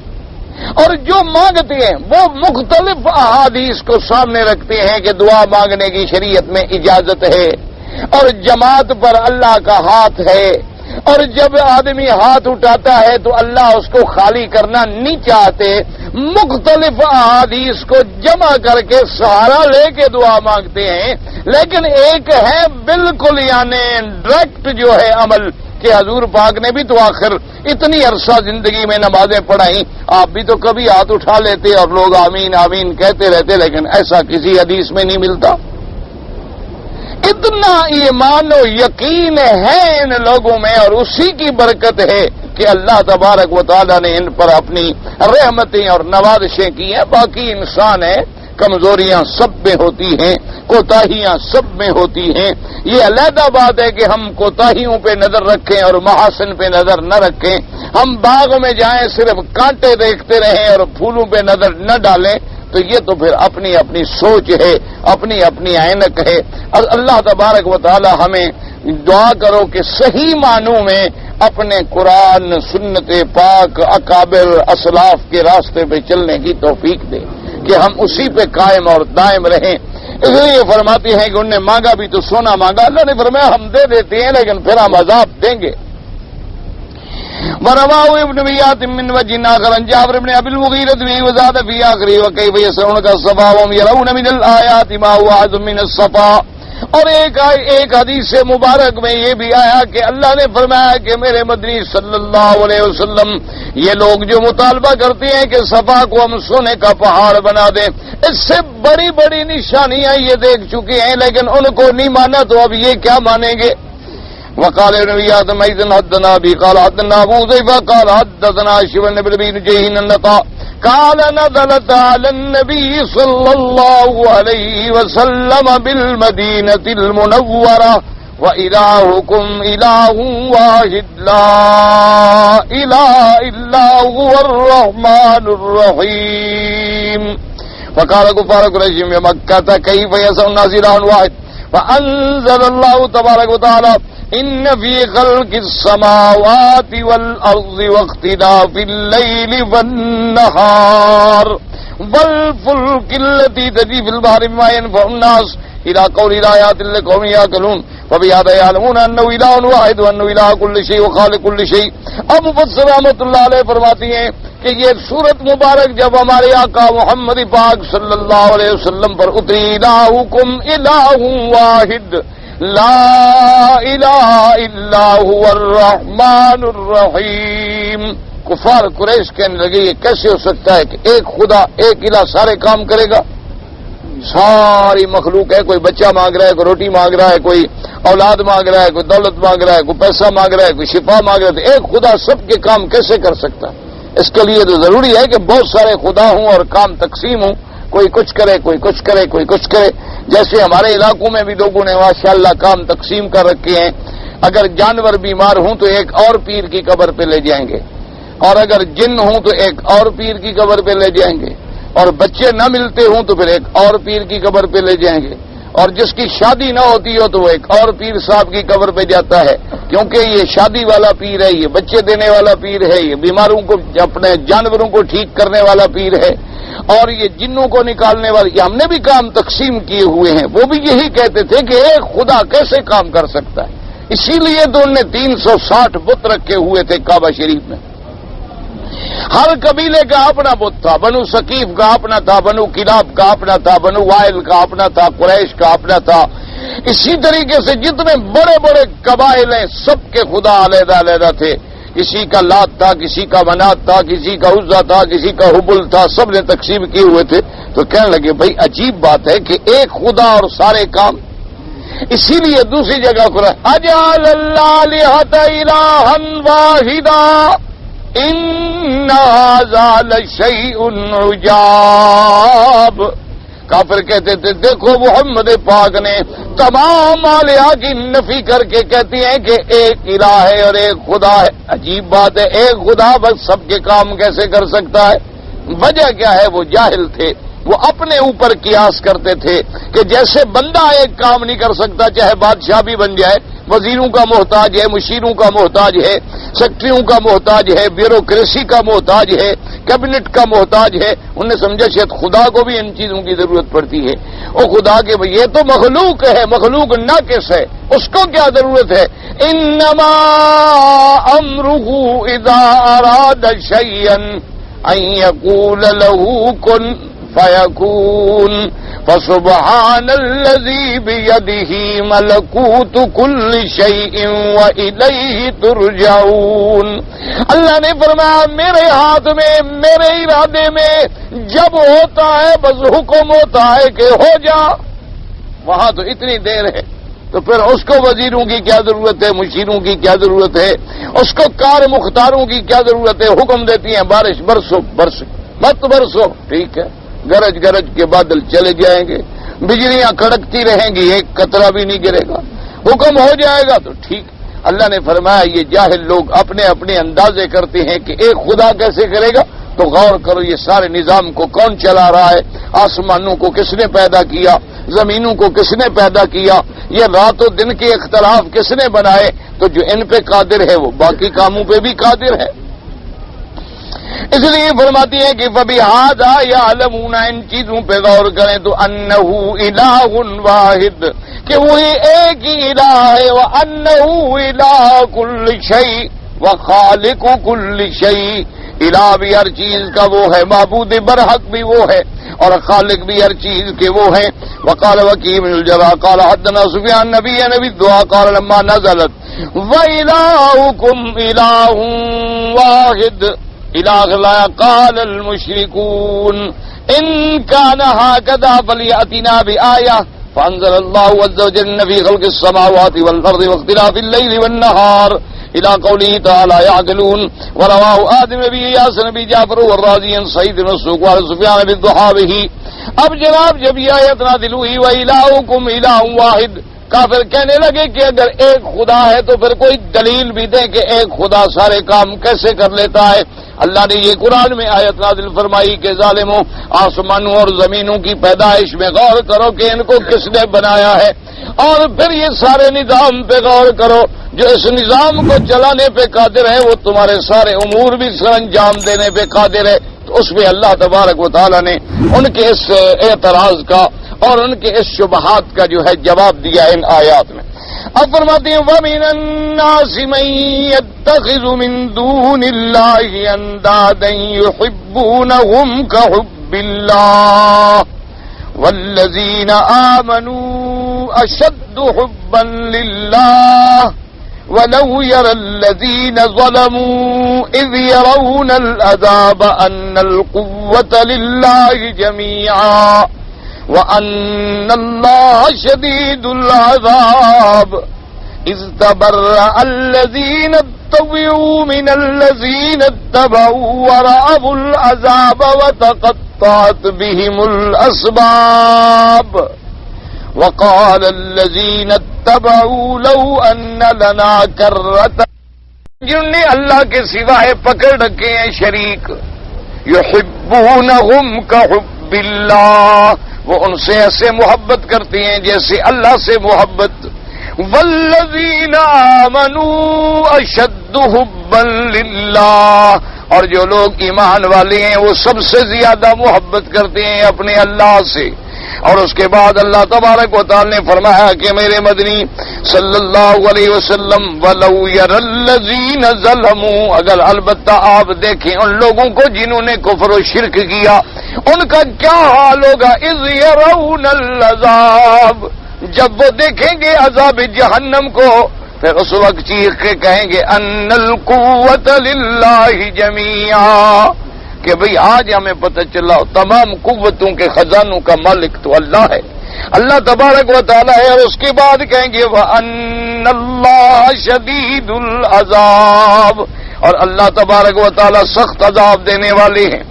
اور جو مانگتے ہیں وہ مختلف احادیث کو سامنے رکھتے ہیں کہ دعا مانگنے کی شریعت میں اجازت ہے، اور جماعت پر اللہ کا ہاتھ ہے، اور جب آدمی ہاتھ اٹھاتا ہے تو اللہ اس کو خالی کرنا نہیں چاہتے۔ مختلف احادیث کو جمع کر کے سہارا لے کے دعا مانگتے ہیں، لیکن ایک ہے بالکل یعنی ڈائریکٹ جو ہے عمل، کہ حضور پاک نے بھی تو آخر اتنی عرصہ زندگی میں نمازیں پڑھائیں، آپ بھی تو کبھی ہاتھ اٹھا لیتے اور لوگ آمین آمین کہتے رہتے، لیکن ایسا کسی حدیث میں نہیں ملتا۔ اتنا ایمان و یقین ہے ان لوگوں میں، اور اسی کی برکت ہے کہ اللہ تبارک و تعالیٰ نے ان پر اپنی رحمتیں اور نوازشیں کی ہیں۔ باقی انسان ہے، کمزوریاں سب میں ہوتی ہیں، کوتاہیاں سب میں ہوتی ہیں، یہ علیحدہ بات ہے کہ ہم کوتاہیوں پہ نظر رکھیں اور محاسن پہ نظر نہ رکھیں، ہم باغ میں جائیں صرف کانٹے دیکھتے رہیں اور پھولوں پہ نظر نہ ڈالیں، تو یہ تو پھر اپنی اپنی سوچ ہے، اپنی اپنی عینک ہے۔ اور اللہ تبارک و تعالی ہمیں دعا کرو کہ صحیح معنوں میں اپنے قرآن سنت پاک اکابر اسلاف کے راستے پہ چلنے کی توفیق دے کہ ہم اسی پہ قائم اور دائم رہیں۔ اس لیے یہ فرماتے ہیں کہ انہوں نے مانگا بھی تو سونا مانگا، اللہ نے فرمایا ہم دے دیتے ہیں لیکن پھر ہم عذاب دیں گے۔ ورواه ابن بيات من وجه آخر عن جابر بن ابي المغيرة به وزاد في آخره وكيف يسرونك الصفا وهم يرون من الآيات ما هو أعظم من الصفا۔ اور ایک حدیث مبارک میں یہ بھی آیا کہ اللہ نے فرمایا کہ میرے مدنی صلی اللہ علیہ وسلم یہ لوگ جو مطالبہ کرتے ہیں کہ صفا کو ہم سونے کا پہاڑ بنا دیں، اس سے بڑی بڑی نشانیاں یہ دیکھ چکے ہیں لیکن ان کو نہیں مانا، تو اب یہ کیا مانیں گے؟ وقال ابن آدم اذن حدثنا ابي قال حدثنا ابو ذئب قال حدثنا شبن بن جيهن النطا قال نزلت على النبي صلى الله عليه وسلم بالمدينة المنورة وإلهكم إله واحد لا إله إلا هو الرحمن الرحيم فقال كفار قريش بمكة كيف يسع الناس إله واحد فأنزل الله تبارك وتعالى إن في خلق السماوات والأرض واختلاف الليل والنهار والفلك التي تجري في البحر بما ينفع الناس إلى قول الآيات لقوم يعقلون وبهذا يعلمون أنه إله واحد وأنه إله كل شيء وخالق كل شيء. اب مفسر رحمۃ اللہ علیہ فرماتی ہیں کہ یہ سورت مبارک جب ہمارے آقا محمد پاک صلی اللہ علیہ وسلم پر اتری الہکم الہ واحد لا الہ الا هو الرحمن الرحیم. کفار قریش کہنے لگے یہ کیسے ہو سکتا ہے کہ ایک خدا ایک الہ سارے کام کرے گا؟ ساری مخلوق ہے، کوئی بچہ مانگ رہا ہے، کوئی روٹی مانگ رہا ہے، کوئی اولاد مانگ رہا ہے، کوئی دولت مانگ رہا ہے، کوئی پیسہ مانگ رہا ہے، کوئی شفا مانگ رہا ہے، تو ایک خدا سب کے کام کیسے کر سکتا ہے؟ اس کے لیے تو ضروری ہے کہ بہت سارے خدا ہوں اور کام تقسیم ہوں، کوئی کچھ کرے کوئی کچھ کرے کوئی کچھ کرے. جیسے ہمارے علاقوں میں بھی لوگوں نے ماشاءاللہ کام تقسیم کر رکھے ہیں. اگر جانور بیمار ہوں تو ایک اور پیر کی قبر پہ لے جائیں گے، اور اگر جن ہوں تو ایک اور پیر کی قبر پہ لے جائیں گے، اور بچے نہ ملتے ہوں تو پھر ایک اور پیر کی قبر پہ لے جائیں گے، اور جس کی شادی نہ ہوتی ہو تو وہ ایک اور پیر صاحب کی قبر پہ جاتا ہے، کیونکہ یہ شادی والا پیر ہے، یہ بچے دینے والا پیر ہے، یہ بیماروں کو اپنے جانوروں کو ٹھیک کرنے والا پیر ہے، اور یہ جنوں کو نکالنے والا. یہ ہم نے بھی کام تقسیم کیے ہوئے ہیں. وہ بھی یہی کہتے تھے کہ ایک خدا کیسے کام کر سکتا ہے. اسی لیے تو انہوں نے 360 بت رکھے ہوئے تھے کعبہ شریف میں. ہر قبیلے کا اپنا بت تھا. بنو ثقیف کا اپنا تھا، بنو کلاب کا اپنا تھا، بنو وائل کا اپنا تھا، قریش کا اپنا تھا. اسی طریقے سے جتنے بڑے بڑے قبائل ہیں سب کے خدا علیحدہ علیحدہ تھے. کسی کا لات تھا، کسی کا منات تھا، کسی کا عزا تھا، کسی کا حبل تھا، سب نے تقسیم کیے ہوئے تھے. تو کہنے لگے بھائی عجیب بات ہے کہ ایک خدا اور سارے کام. اسی لیے دوسری جگہ قرآن اجعل الآلہۃ الہا واحدا ان ھذا لشیء عجاب. کافر کہتے تھے دیکھو محمد پاک نے تمام آلیہ کی نفی کر کے کہتی ہیں کہ ایک الہ ہے اور ایک خدا ہے. عجیب بات ہے، ایک خدا بس سب کے کام کیسے کر سکتا ہے؟ وجہ کیا ہے؟ وہ جاہل تھے. وہ اپنے اوپر قیاس کرتے تھے کہ جیسے بندہ ایک کام نہیں کر سکتا چاہے بادشاہ بھی بن جائے، وزیروں کا محتاج ہے، مشیروں کا محتاج ہے، سیکٹریوں کا محتاج ہے، بیوروکریسی کا محتاج ہے، کیبنٹ کا محتاج ہے. انہوں نے سمجھا شاید خدا کو بھی ان چیزوں کی ضرورت پڑتی ہے. وہ خدا کے بھئی یہ تو مخلوق ہے، مخلوق ناقص ہے، اس کو کیا ضرورت ہے؟ انما امرہ اذا اراد شیئا ان یقول له کن فیکون فسبحان الذی بیدہ ملکوت کل شیء والیہ ترجعون. اللہ نے فرمایا میرے ہاتھ میں، میرے ارادے میں جب ہوتا ہے بس حکم ہوتا ہے کہ ہو جا. وہاں تو اتنی دیر ہے، تو پھر اس کو وزیروں کی کیا ضرورت ہے، مشیروں کی کیا ضرورت ہے، اس کو کار مختاروں کی کیا ضرورت ہے؟ حکم دیتی ہیں بارش برسو، برس مت برسو، ٹھیک ہے، گرج گرج کے بادل چلے جائیں گے، بجلیاں کڑکتی رہیں گی، ایک قطرہ بھی نہیں گرے گا، حکم ہو جائے گا تو ٹھیک. اللہ نے فرمایا یہ جاہل لوگ اپنے اپنے اندازے کرتے ہیں کہ ایک خدا کیسے کرے گا. تو غور کرو یہ سارے نظام کو کون چلا رہا ہے؟ آسمانوں کو کس نے پیدا کیا؟ زمینوں کو کس نے پیدا کیا؟ یہ رات و دن کے اختلاف کس نے بنائے؟ تو جو ان پہ قادر ہے وہ باقی کاموں پہ بھی قادر ہے. اس لیے فرماتی ہے کہ فَبِهَذَا يَعْلَمُونَ، ان چیزوں پہ غور کریں تو أَنَّهُ إِلَٰهٌ وَاحِدٌ، کہ وہی ایک ہی الہ ہے، وَأَنَّهُ إِلَٰهُ كُلِّ شَيْءٍ وَخَالِقُ كُلِّ شَيْءٍ. الہ بھی ہر چیز کا وہ ہے، معبود برحق بھی وہ ہے، اور خالق بھی ہر چیز کے وہ ہیں. وقال وكيع بن الجراح قال حدثنا سفيان نبي الدعاء قال لما نزلت وإلهكم إله واحد الہ لا قال المشركون ان كان هكذا فليأتنا بآية فانزل الله عز وجل في خلق السماوات والارض واختلاف الليل والنهار الى قوله تعالى يعقلون. ورواه آدم نبی یاسر نبی جعفر والرازی سعید بن مسروق وعلى سفیان بالضحى به. اب جناب جب یہ آیت نازل ہوئی وَإِلَٰهُكُمْ إِلَٰهٌ وَاحِدٌ، کافر کہنے لگے کہ اگر ایک خدا ہے تو پھر کوئی دلیل بھی دیں کہ ایک خدا سارے کام کیسے کر لیتا ہے. اللہ نے یہ قرآن میں آیت نازل فرمائی کہ ظالموں، آسمانوں اور زمینوں کی پیدائش میں غور کرو کہ ان کو کس نے بنایا ہے، اور پھر یہ سارے نظام پہ غور کرو. جو اس نظام کو چلانے پہ قادر ہے وہ تمہارے سارے امور بھی سر انجام دینے پہ قادر ہے. تو اس میں اللہ تبارک و تعالیٰ نے ان کے اس اعتراض کا اور ان کے اس شبہات کا جو ہے جواب دیا ان آیات میں. اب فرماتے ہیں وَمِنَ النَّاسِ مَن يَتَّخِذُ مِن دُونِ اللَّهِ أَندَادًا يُحِبُّونَهُمْ كَحُبِّ اللَّهِ وَالَّذِينَ آمَنُوا أَشَدُّ حُبًّا لِلَّهِ وَلَوْ يَرَى الَّذِينَ ظَلَمُوا إِذْ يَرَوْنَ الْعَذَابَ أَنَّ الْقُوَّةَ لِلَّهِ جَمِيعًا وَأَنَّ اللَّهَ شَدِيدُ الْعَذَابِ إِذْ تَبَرَّأَ الَّذِينَ اتَّبَعُوا مِنَ الَّذِينَ اتَّبَعُوا وَرَأَوُا الْعَذَابَ وَتَقَطَّعَتْ بِهِمُ الْأَسْبَابُ وَقَالَ الَّذِينَ اتَّبَعُوا لَوْ أَنَّ لَنَا كَرَّةً، جنہوں نے اللہ کے سوائے پکڑ رکھے ہیں شریک، يُحِبُّونَهُمْ كَحُبِّ اللَّهِ، وہ ان سے ایسے محبت کرتے ہیں جیسے اللہ سے محبت. وَالَّذِينَ آمَنُوا أَشَدُّ حُبًّا لِلَّهِ، اور جو لوگ ایمان والے ہیں وہ سب سے زیادہ محبت کرتے ہیں اپنے اللہ سے. اور اس کے بعد اللہ تبارک و تعالی نے فرمایا کہ میرے مدنی صلی اللہ علیہ وسلم وَلَوْ يَرَى الَّذِينَ ظَلَمُوا، اگر البتہ آپ دیکھیں ان لوگوں کو جنہوں نے کفر و شرک کیا ان کا کیا حال ہوگا. اِذْ يَرَوْنَ الْعَذَابَ، جب وہ دیکھیں گے عذاب جہنم کو پھر اس وقت چیخ کے کہیں گے اَنَّ الْقُوَّةَ لِلَّهِ جَمِيعًا، کہ بھئی آج ہمیں پتہ چلا تمام قوتوں کے خزانوں کا مالک تو اللہ ہے، اللہ تبارک و تعالی ہے. اور اس کے بعد کہیں گے وَأَنَّ اللَّهَ شَدِيدُ الْعَذَابِ، اور اللہ تبارک و تعالی سخت عذاب دینے والے ہیں.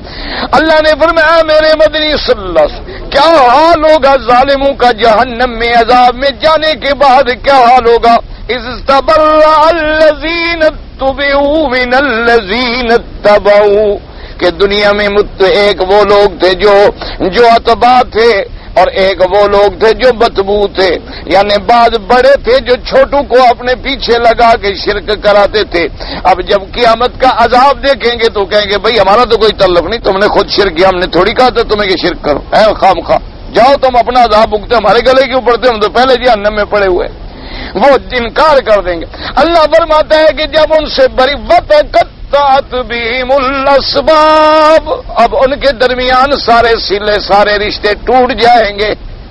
اللہ نے فرمایا میرے مدنی صلی اللہ علیہ وسلم کیا حال ہوگا ظالموں کا جہنم میں عذاب میں جانے کے بعد کیا حال ہوگا. اِذْ تَبَرَّأَ الَّذِينَ اتَّبَعُوا مِنَ الَّذِينَ اتَّبَعُوا، کہ دنیا میں ایک وہ لوگ تھے جو اتباع تھے اور ایک وہ لوگ تھے جو متبوع تھے، یعنی بعض بڑے تھے جو چھوٹوں کو اپنے پیچھے لگا کے شرک کراتے تھے. اب جب قیامت کا عذاب دیکھیں گے تو کہیں گے بھئی ہمارا تو کوئی تعلق نہیں، تم نے خود شرک کیا، ہم نے تھوڑی کہا تھا تمہیں کہ شرک کرو، اے خام خواہ جاؤ تم اپنا عذاب بھگتے، ہمارے گلے کیوں پڑتے، ہم تو پہلے جہنم میں پڑے ہوئے. وہ انکار کر دیں گے. اللہ فرماتا ہے کہ جب ان سے بری وَتَقَطَّعَتْ بِهِمُ الْأَسْبَابُ، اب ان کے درمیان سارے سلے سارے رشتے ٹوٹ جائیں گے.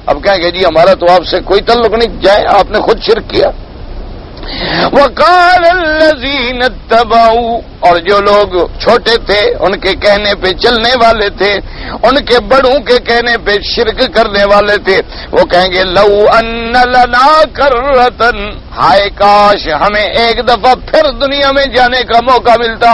اب کہیں گے جی ہمارا تو آپ سے کوئی تعلق نہیں، جائیں آپ نے خود شرک کیا. وَقَالَ الَّذِينَ اتَّبَعُوا، اور جو لوگ چھوٹے تھے ان کے کہنے پہ چلنے والے تھے، ان کے بڑوں کے کہنے پہ شرک کرنے والے تھے، وہ کہیں گے لَوْ أَنَّ لَنَا كَرَّةً، ہائے کاش ہمیں ایک دفعہ پھر دنیا میں جانے کا موقع ملتا.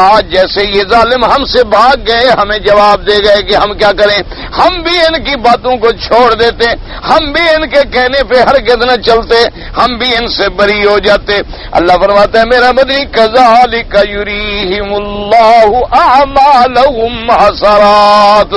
آج جیسے یہ ظالم ہم سے بھاگ گئے ہمیں جواب دے گئے کہ ہم کیا کریں، ہم بھی ان کی باتوں کو چھوڑ دیتے، ہم بھی ان کے کہنے پہ ہرگز نہ چلتے، ہم بھی ان سے بری ہو جاتے. اللہ فرماتا ہے میرا مدنی كَذَلِكَ يُرِيهِمُ اللَّهُ أَعْمَالَهُمْ حَسَرَاتٍ،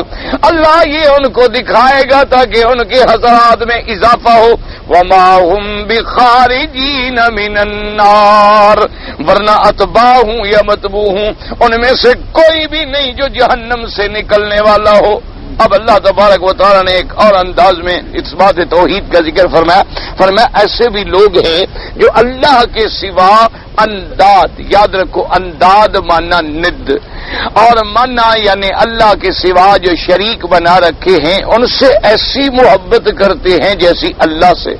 اللہ یہ ان کو دکھائے گا تاکہ ان کے حسرات میں اضافہ ہو. وَمَا هُمْ بِخَارِجِينَ مِنَ النَّارِ، ورنہ اتباع ہوں یا متبوع ہوں ان میں سے کوئی بھی نہیں جو جہنم سے نکلنے والا ہو. اب اللہ تبارک و تعالیٰ نے ایک اور انداز میں اس بات توحید کا ذکر فرمایا ایسے بھی لوگ ہیں جو اللہ کے سوا انداد، یاد رکھو انداد مانا ند، اور مانا یعنی اللہ کے سوا جو شریک بنا رکھے ہیں ان سے ایسی محبت کرتے ہیں جیسی اللہ سے.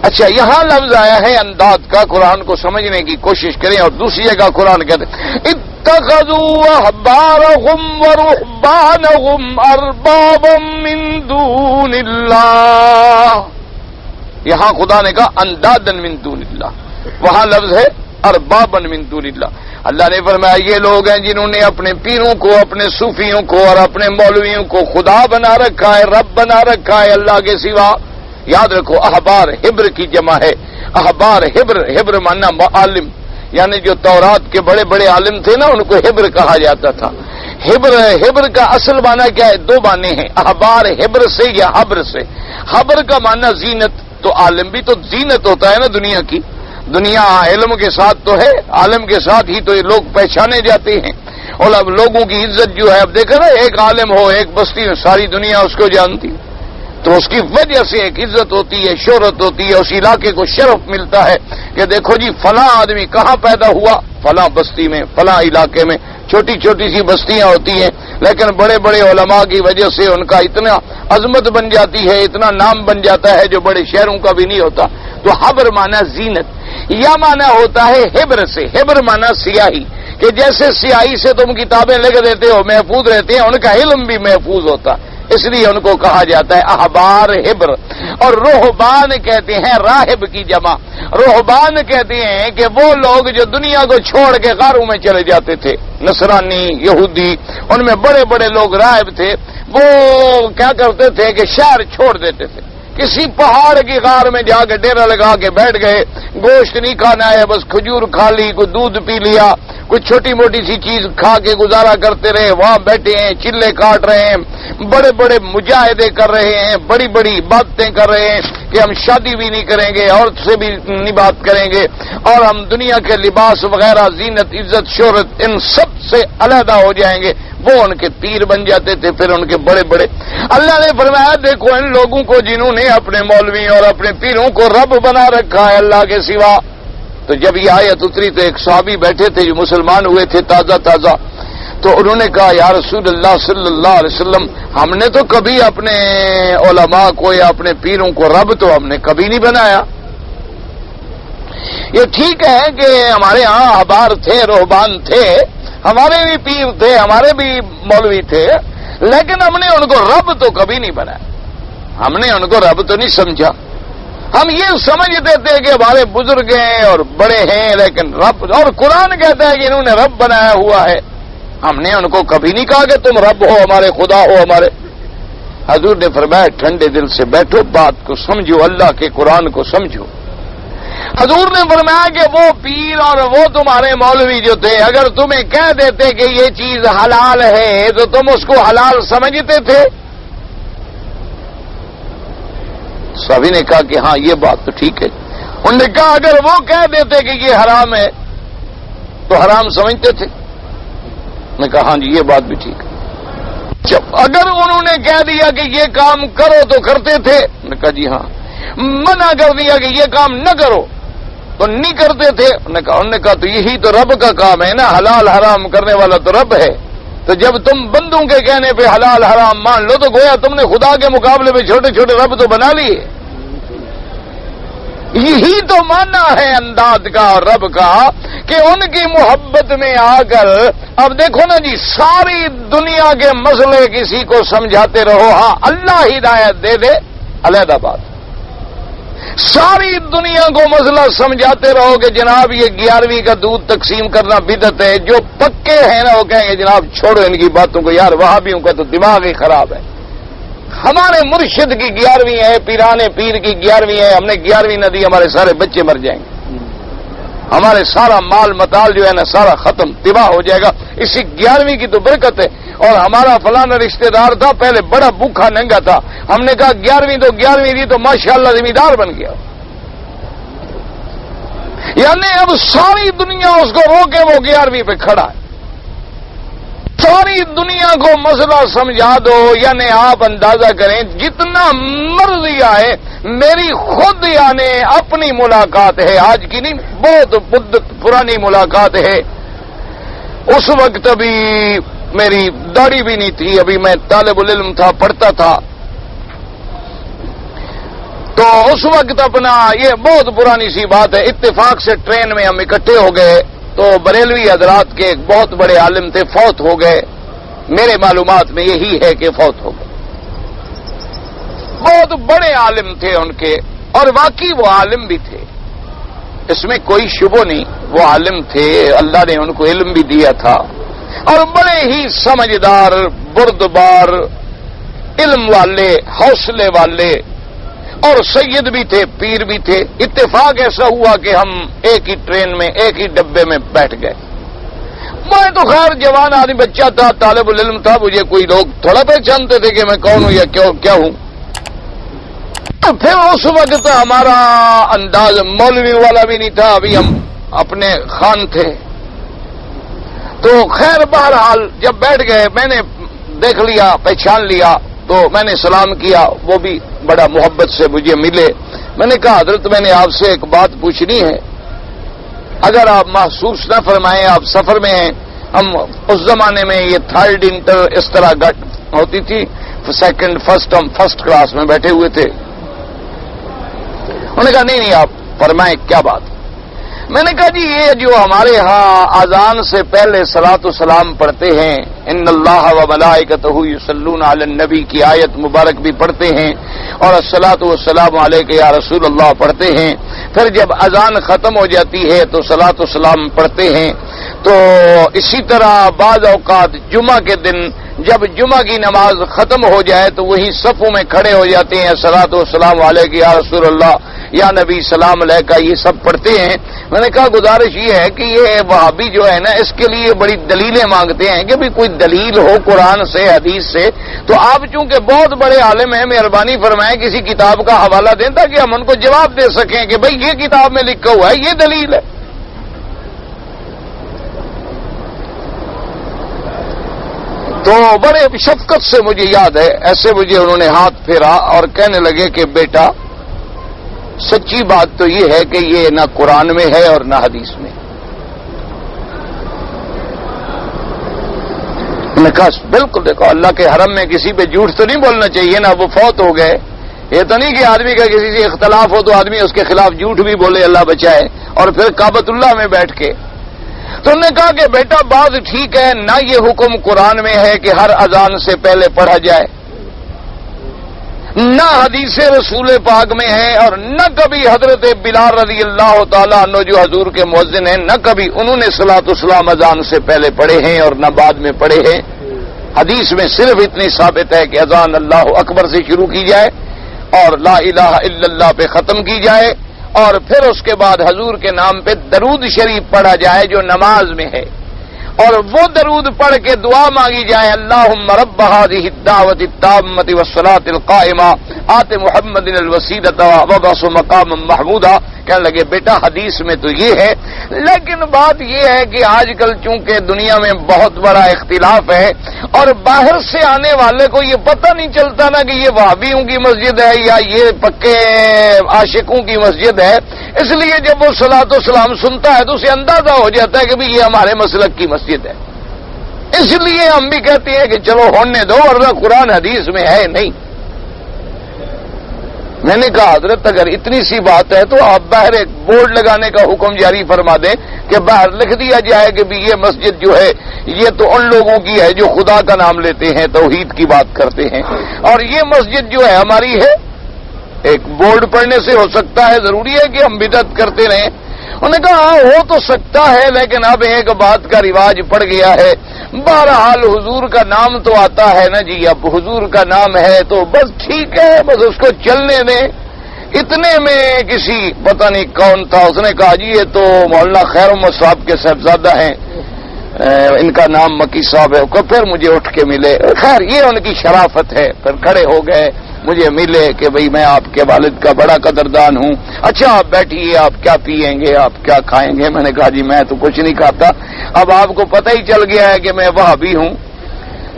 اچھا یہاں لفظ آیا ہے انداد کا، قرآن کو سمجھنے کی کوشش کریں. اور دوسری جگہ قرآن کہتے ہیں اتخذوا احبارهم ورهبانهم اربابا من دون اللہ. یہاں خدا نے کہا اندادن من دون اللہ، وہاں لفظ ہے اربابا من دون اللہ. اللہ نے فرمایا یہ لوگ ہیں جنہوں نے اپنے پیروں کو، اپنے صوفیوں کو اور اپنے مولویوں کو خدا بنا رکھا ہے، رب بنا رکھا ہے اللہ کے سوا. یاد رکھو احبار حبر کی جمع ہے. احبار حبر ماننا عالم، یعنی جو تورات کے بڑے بڑے عالم تھے نا ان کو حبر کہا جاتا تھا. حبر کا اصل معنی کیا ہے؟ دو معنی ہیں، احبار حبر سے یا حبر سے. حبر کا معنی زینت، تو عالم بھی تو زینت ہوتا ہے نا دنیا کی. دنیا علم کے ساتھ تو ہے، عالم کے ساتھ ہی تو یہ لوگ پہچانے جاتے ہیں. اور اب لوگوں کی عزت جو ہے، اب دیکھا نا ایک عالم ہو ایک بستی میں ساری دنیا اس کو جانتی، تو اس کی وجہ سے ایک عزت ہوتی ہے، شہرت ہوتی ہے، اس علاقے کو شرف ملتا ہے کہ دیکھو جی فلاں آدمی کہاں پیدا ہوا، فلاں بستی میں، فلاں علاقے میں. چھوٹی چھوٹی سی بستیاں ہوتی ہیں لیکن بڑے بڑے علماء کی وجہ سے ان کا اتنا عظمت بن جاتی ہے، اتنا نام بن جاتا ہے جو بڑے شہروں کا بھی نہیں ہوتا. تو حبر مانا زینت، یا مانا ہوتا ہے حبر سے. حبر مانا سیاہی، کہ جیسے سیاہی سے تم کتابیں لکھ دیتے ہو محفوظ رہتے ہیں، ان کا علم بھی محفوظ ہوتا، اس لیے ان کو کہا جاتا ہے احبار حبر. اور رہبان کہتے ہیں راہب کی جمع. رہبان کہتے ہیں کہ وہ لوگ جو دنیا کو چھوڑ کے غاروں میں چلے جاتے تھے، نصرانی یہودی، ان میں بڑے بڑے لوگ راہب تھے. وہ کیا کرتے تھے کہ شہر چھوڑ دیتے تھے، کسی پہاڑ کی غار میں جا کے ڈیرا لگا کے بیٹھ گئے. گوشت نہیں کھانا ہے، بس کھجور کھا لی، کوئی دودھ پی لیا، کوئی چھوٹی موٹی سی چیز کھا کے گزارا کرتے رہے. وہاں بیٹھے ہیں، چلے کاٹ رہے ہیں، بڑے بڑے مجاہدے کر رہے ہیں، بڑی بڑی باتیں کر رہے ہیں کہ ہم شادی بھی نہیں کریں گے، عورت سے بھی نہیں بات کریں گے، اور ہم دنیا کے لباس وغیرہ، زینت، عزت، شہرت، ان سب سے علیحدہ ہو جائیں گے. وہ ان کے پیر بن جاتے تھے، پھر ان کے بڑے بڑے. اللہ نے فرمایا دیکھو ان لوگوں کو جنہوں نے اپنے مولوی اور اپنے پیروں کو رب بنا رکھا ہے اللہ کے سوا. تو جب یہ آیت اتری تو ایک صحابی بیٹھے تھے جو مسلمان ہوئے تھے تازہ تازہ، تو انہوں نے کہا یا رسول اللہ صلی اللہ علیہ وسلم، ہم نے تو کبھی اپنے علماء کو یا اپنے پیروں کو رب تو ہم نے کبھی نہیں بنایا. یہ ٹھیک ہے کہ ہمارے ہاں احبار تھے، رہبان تھے، ہمارے بھی پیر تھے، ہمارے بھی مولوی تھے، لیکن ہم نے ان کو رب تو کبھی نہیں بنایا. ہم نے ان کو رب تو نہیں سمجھا. ہم یہ سمجھتے تھے کہ ہمارے بزرگ ہیں اور بڑے ہیں، لیکن رب، اور قرآن کہتا ہے کہ انہوں نے رب بنایا ہوا ہے. ہم نے ان کو کبھی نہیں کہا کہ تم رب ہو، ہمارے خدا ہو ہمارے. حضور نے فرمایا ٹھنڈے دل سے بیٹھو، بات کو سمجھو، اللہ کے قرآن کو سمجھو. حضور نے فرمایا کہ وہ پیر اور وہ تمہارے مولوی جو تھے، اگر تمہیں کہہ دیتے کہ یہ چیز حلال ہے تو تم اس کو حلال سمجھتے تھے؟ سبھی نے کہا کہ ہاں یہ بات تو ٹھیک ہے. انہوں نے کہا اگر وہ کہہ دیتے کہ یہ حرام ہے تو حرام سمجھتے تھے؟ میں نے کہا ہاں جی یہ بات بھی ٹھیک ہے. جب اگر انہوں نے کہہ دیا کہ یہ کام کرو تو کرتے تھے؟ میں نے کہا جی ہاں. منع کر دیا کہ یہ کام نہ کرو تو نہیں کرتے تھے؟ انہوں نے کہا تو یہی تو رب کا کام ہے نا، حلال حرام کرنے والا تو رب ہے. تو جب تم بندوں کے کہنے پہ حلال حرام مان لو تو گویا تم نے خدا کے مقابلے میں چھوٹے چھوٹے رب تو بنا لیے. یہی تو مانا ہے انداز کا اور رب کا کہ ان کی محبت میں آ کر، اب دیکھو نا جی، ساری دنیا کے مسئلے کسی کو سمجھاتے رہو، ہاں اللہ ہدایت دے دے علیحدہ بات. ساری دنیا کو مسئلہ سمجھاتے رہو کہ جناب یہ 11ویں کا دودھ تقسیم کرنا بدعت ہے. جو پکے ہیں نا وہ کہیں گے جناب چھوڑو ان کی باتوں کو، یار وہابیوں کا تو دماغ ہی خراب ہے. ہمارے مرشد کی 11ویں ہے، پیرانے پیر کی 11ویں ہے، ہم نے 11ویں نہ دی ہمارے سارے بچے مر جائیں گے، ہمارے سارا مال متال جو ہے نا سارا ختم تباہ ہو جائے گا. اسی 11ویں کی تو برکت ہے. اور ہمارا فلانا رشتہ دار تھا پہلے بڑا بھوکھا ننگا تھا، ہم نے کہا 11ویں تو 11ویں دی تو ماشاءاللہ زمیندار بن گیا. یعنی اب ساری دنیا اس کو روکے وہ 11ویں پہ کھڑا ہے. ساری دنیا کو مسئلہ سمجھا دو، یعنی آپ اندازہ کریں جتنا مرضی آئے. میری خود یعنی اپنی ملاقات ہے، آج کی نہیں، بہت مدت پرانی ملاقات ہے. اس وقت ابھی میری داڑھی بھی نہیں تھی، ابھی میں طالب العلم تھا، پڑھتا تھا. تو اس وقت اپنا یہ بہت پرانی سی بات ہے، اتفاق سے ٹرین میں ہم اکٹھے ہو گئے. تو تو بریلوی حضرات کے ایک بہت بڑے عالم تھے، فوت ہو گئے، میرے معلومات میں یہی ہے کہ فوت ہو گئے۔ بہت بڑے عالم تھے ان کے، اور واقعی وہ عالم بھی تھے، اس میں کوئی شبہ نہیں، وہ عالم تھے، اللہ نے ان کو علم بھی دیا تھا، اور بڑے ہی سمجھدار، بردبار، علم والے، حوصلے والے، اور سید بھی تھے، پیر بھی تھے۔ اتفاق ایسا ہوا کہ ہم ایک ہی ٹرین میں، ایک ہی ڈبے میں بیٹھ گئے۔ میں تو خیر جوان آدمی، بچہ تھا، طالب العلم تھا، مجھے کوئی لوگ تھوڑا پہچانتے تھے کہ میں کون ہوں یا کیا ہوں۔ تو پھر اس وقت ہمارا انداز مولوی والا بھی نہیں تھا، ابھی ہم اپنے خان تھے۔ تو خیر بہرحال جب بیٹھ گئے، میں نے دیکھ لیا، پہچان لیا، تو میں نے سلام کیا، وہ بھی بڑا محبت سے مجھے ملے۔ میں نے کہا حضرت میں نے آپ سے ایک بات پوچھنی ہے، اگر آپ محسوس نہ فرمائیں، آپ سفر میں ہیں، ہم اس زمانے میں یہ تھرڈ انٹر اس طرح ہوتی تھی، سیکنڈ فرسٹ، ہم فرسٹ کلاس میں بیٹھے ہوئے تھے۔ انہوں نے کہا نہیں آپ فرمائیں کیا بات۔ میں نے کہا جی یہ جو ہمارے ہاں اذان سے پہلے صلاۃ و سلام پڑھتے ہیں، ان اللہ و ملائکتہ یصلون علی النبی کی آیت مبارک بھی پڑھتے ہیں، اور الصلاۃ والسلام علیک یا رسول اللہ پڑھتے ہیں، پھر جب اذان ختم ہو جاتی ہے تو صلاۃ و سلام پڑھتے ہیں۔ تو اسی طرح بعض اوقات جمعہ کے دن جب جمعہ کی نماز ختم ہو جائے تو وہی صفوں میں کھڑے ہو جاتے ہیں، صلاۃ والسلام علیک یا رسول اللہ یا نبی سلام علیکہ، یہ سب پڑھتے ہیں۔ میں نے کہا گزارش یہ ہے کہ یہ وہابی جو ہے نا، اس کے لیے بڑی دلیلیں مانگتے ہیں کہ بھی کوئی دلیل ہو قرآن سے، حدیث سے۔ تو آپ چونکہ بہت بڑے عالم ہیں، مہربانی فرمائیں کسی کتاب کا حوالہ دیں تاکہ ہم ان کو جواب دے سکیں کہ بھئی یہ کتاب میں لکھا ہوا ہے، یہ دلیل ہے۔ تو بڑے شفقت سے مجھے یاد ہے، ایسے مجھے انہوں نے ہاتھ پھیرا اور کہنے لگے کہ بیٹا سچی بات تو یہ ہے کہ یہ نہ قرآن میں ہے اور نہ حدیث میں۔ میں نے کہا بالکل، دیکھو اللہ کے حرم میں کسی پہ جھوٹ تو نہیں بولنا چاہیے نا، وہ فوت ہو گئے، یہ تو نہیں کہ آدمی کا کسی سے اختلاف ہو تو آدمی اس کے خلاف جھوٹ بھی بولے، اللہ بچائے، اور پھر کعبۃ اللہ میں بیٹھ کے۔ تو انہوں نے کہا کہ بیٹا بات ٹھیک ہے، نہ یہ حکم قرآن میں ہے کہ ہر اذان سے پہلے پڑھا جائے، نہ حدیث رسول پاک میں ہے، اور نہ کبھی حضرت بلال رضی اللہ تعالیٰ عنہ جو حضور کے مؤذن ہیں، نہ کبھی انہوں نے صلاۃ والسلام اذان سے پہلے پڑھے ہیں اور نہ بعد میں پڑھے ہیں۔ حدیث میں صرف اتنی ثابت ہے کہ اذان اللہ اکبر سے شروع کی جائے اور لا الہ الا اللہ پہ ختم کی جائے، اور پھر اس کے بعد حضور کے نام پہ درود شریف پڑھا جائے جو نماز میں ہے، اور وہ درود پڑھ کے دعا مانگی جائے، اللہم رب هذه الدعوة التامة والصلاة القائمة آت محمد الوسیلۃ وابعثہ مقاما محمودا۔ کہنے لگے بیٹا حدیث میں تو یہ ہے، لیکن بات یہ ہے کہ آج کل چونکہ دنیا میں بہت بڑا اختلاف ہے اور باہر سے آنے والے کو یہ پتہ نہیں چلتا نا کہ یہ وہابیوں کی مسجد ہے یا یہ پکے عاشقوں کی مسجد ہے، اس لیے جب وہ صلاۃ و سلام سنتا ہے تو اسے اندازہ ہو جاتا ہے کہ بھی یہ ہمارے مسلک کی مسجد ہے۔ اس لیے ہم بھی کہتے ہیں کہ چلو ہونے دو، ورنہ قرآن حدیث میں ہے نہیں۔ میں نے کہا حضرت اگر اتنی سی بات ہے تو آپ باہر ایک بورڈ لگانے کا حکم جاری فرما دیں کہ باہر لکھ دیا جائے کہ بھی یہ مسجد جو ہے یہ تو ان لوگوں کی ہے جو خدا کا نام لیتے ہیں، توحید کی بات کرتے ہیں، اور یہ مسجد جو ہے ہماری ہے۔ ایک بورڈ پڑھنے سے ہو سکتا ہے، ضروری ہے کہ ہم بدعت کرتے رہیں؟ انہوں نے کہا ہاں ہو تو سکتا ہے، لیکن اب ایک بات کا رواج پڑ گیا ہے، بہرحال حضور کا نام تو آتا ہے نا جی، اب حضور کا نام ہے تو بس ٹھیک ہے، بس اس کو چلنے دیں۔ اتنے میں کسی پتہ نہیں کون تھا، اس نے کہا جی یہ تو مولانا خیر محمد صاحب کے صاحبزادہ ہیں، ان کا نام مکی صاحب ہے۔ پھر مجھے اٹھ کے ملے، خیر یہ ان کی شرافت ہے، پھر کھڑے ہو گئے مجھے ملے کہ بھئی میں آپ کے والد کا بڑا قدردان ہوں، اچھا آپ بیٹھیے، آپ کیا پیئیں گے، آپ کیا کھائیں گے؟ میں نے کہا جی میں تو کچھ نہیں کھاتا، اب آپ کو پتہ ہی چل گیا ہے کہ میں وہابی ہوں،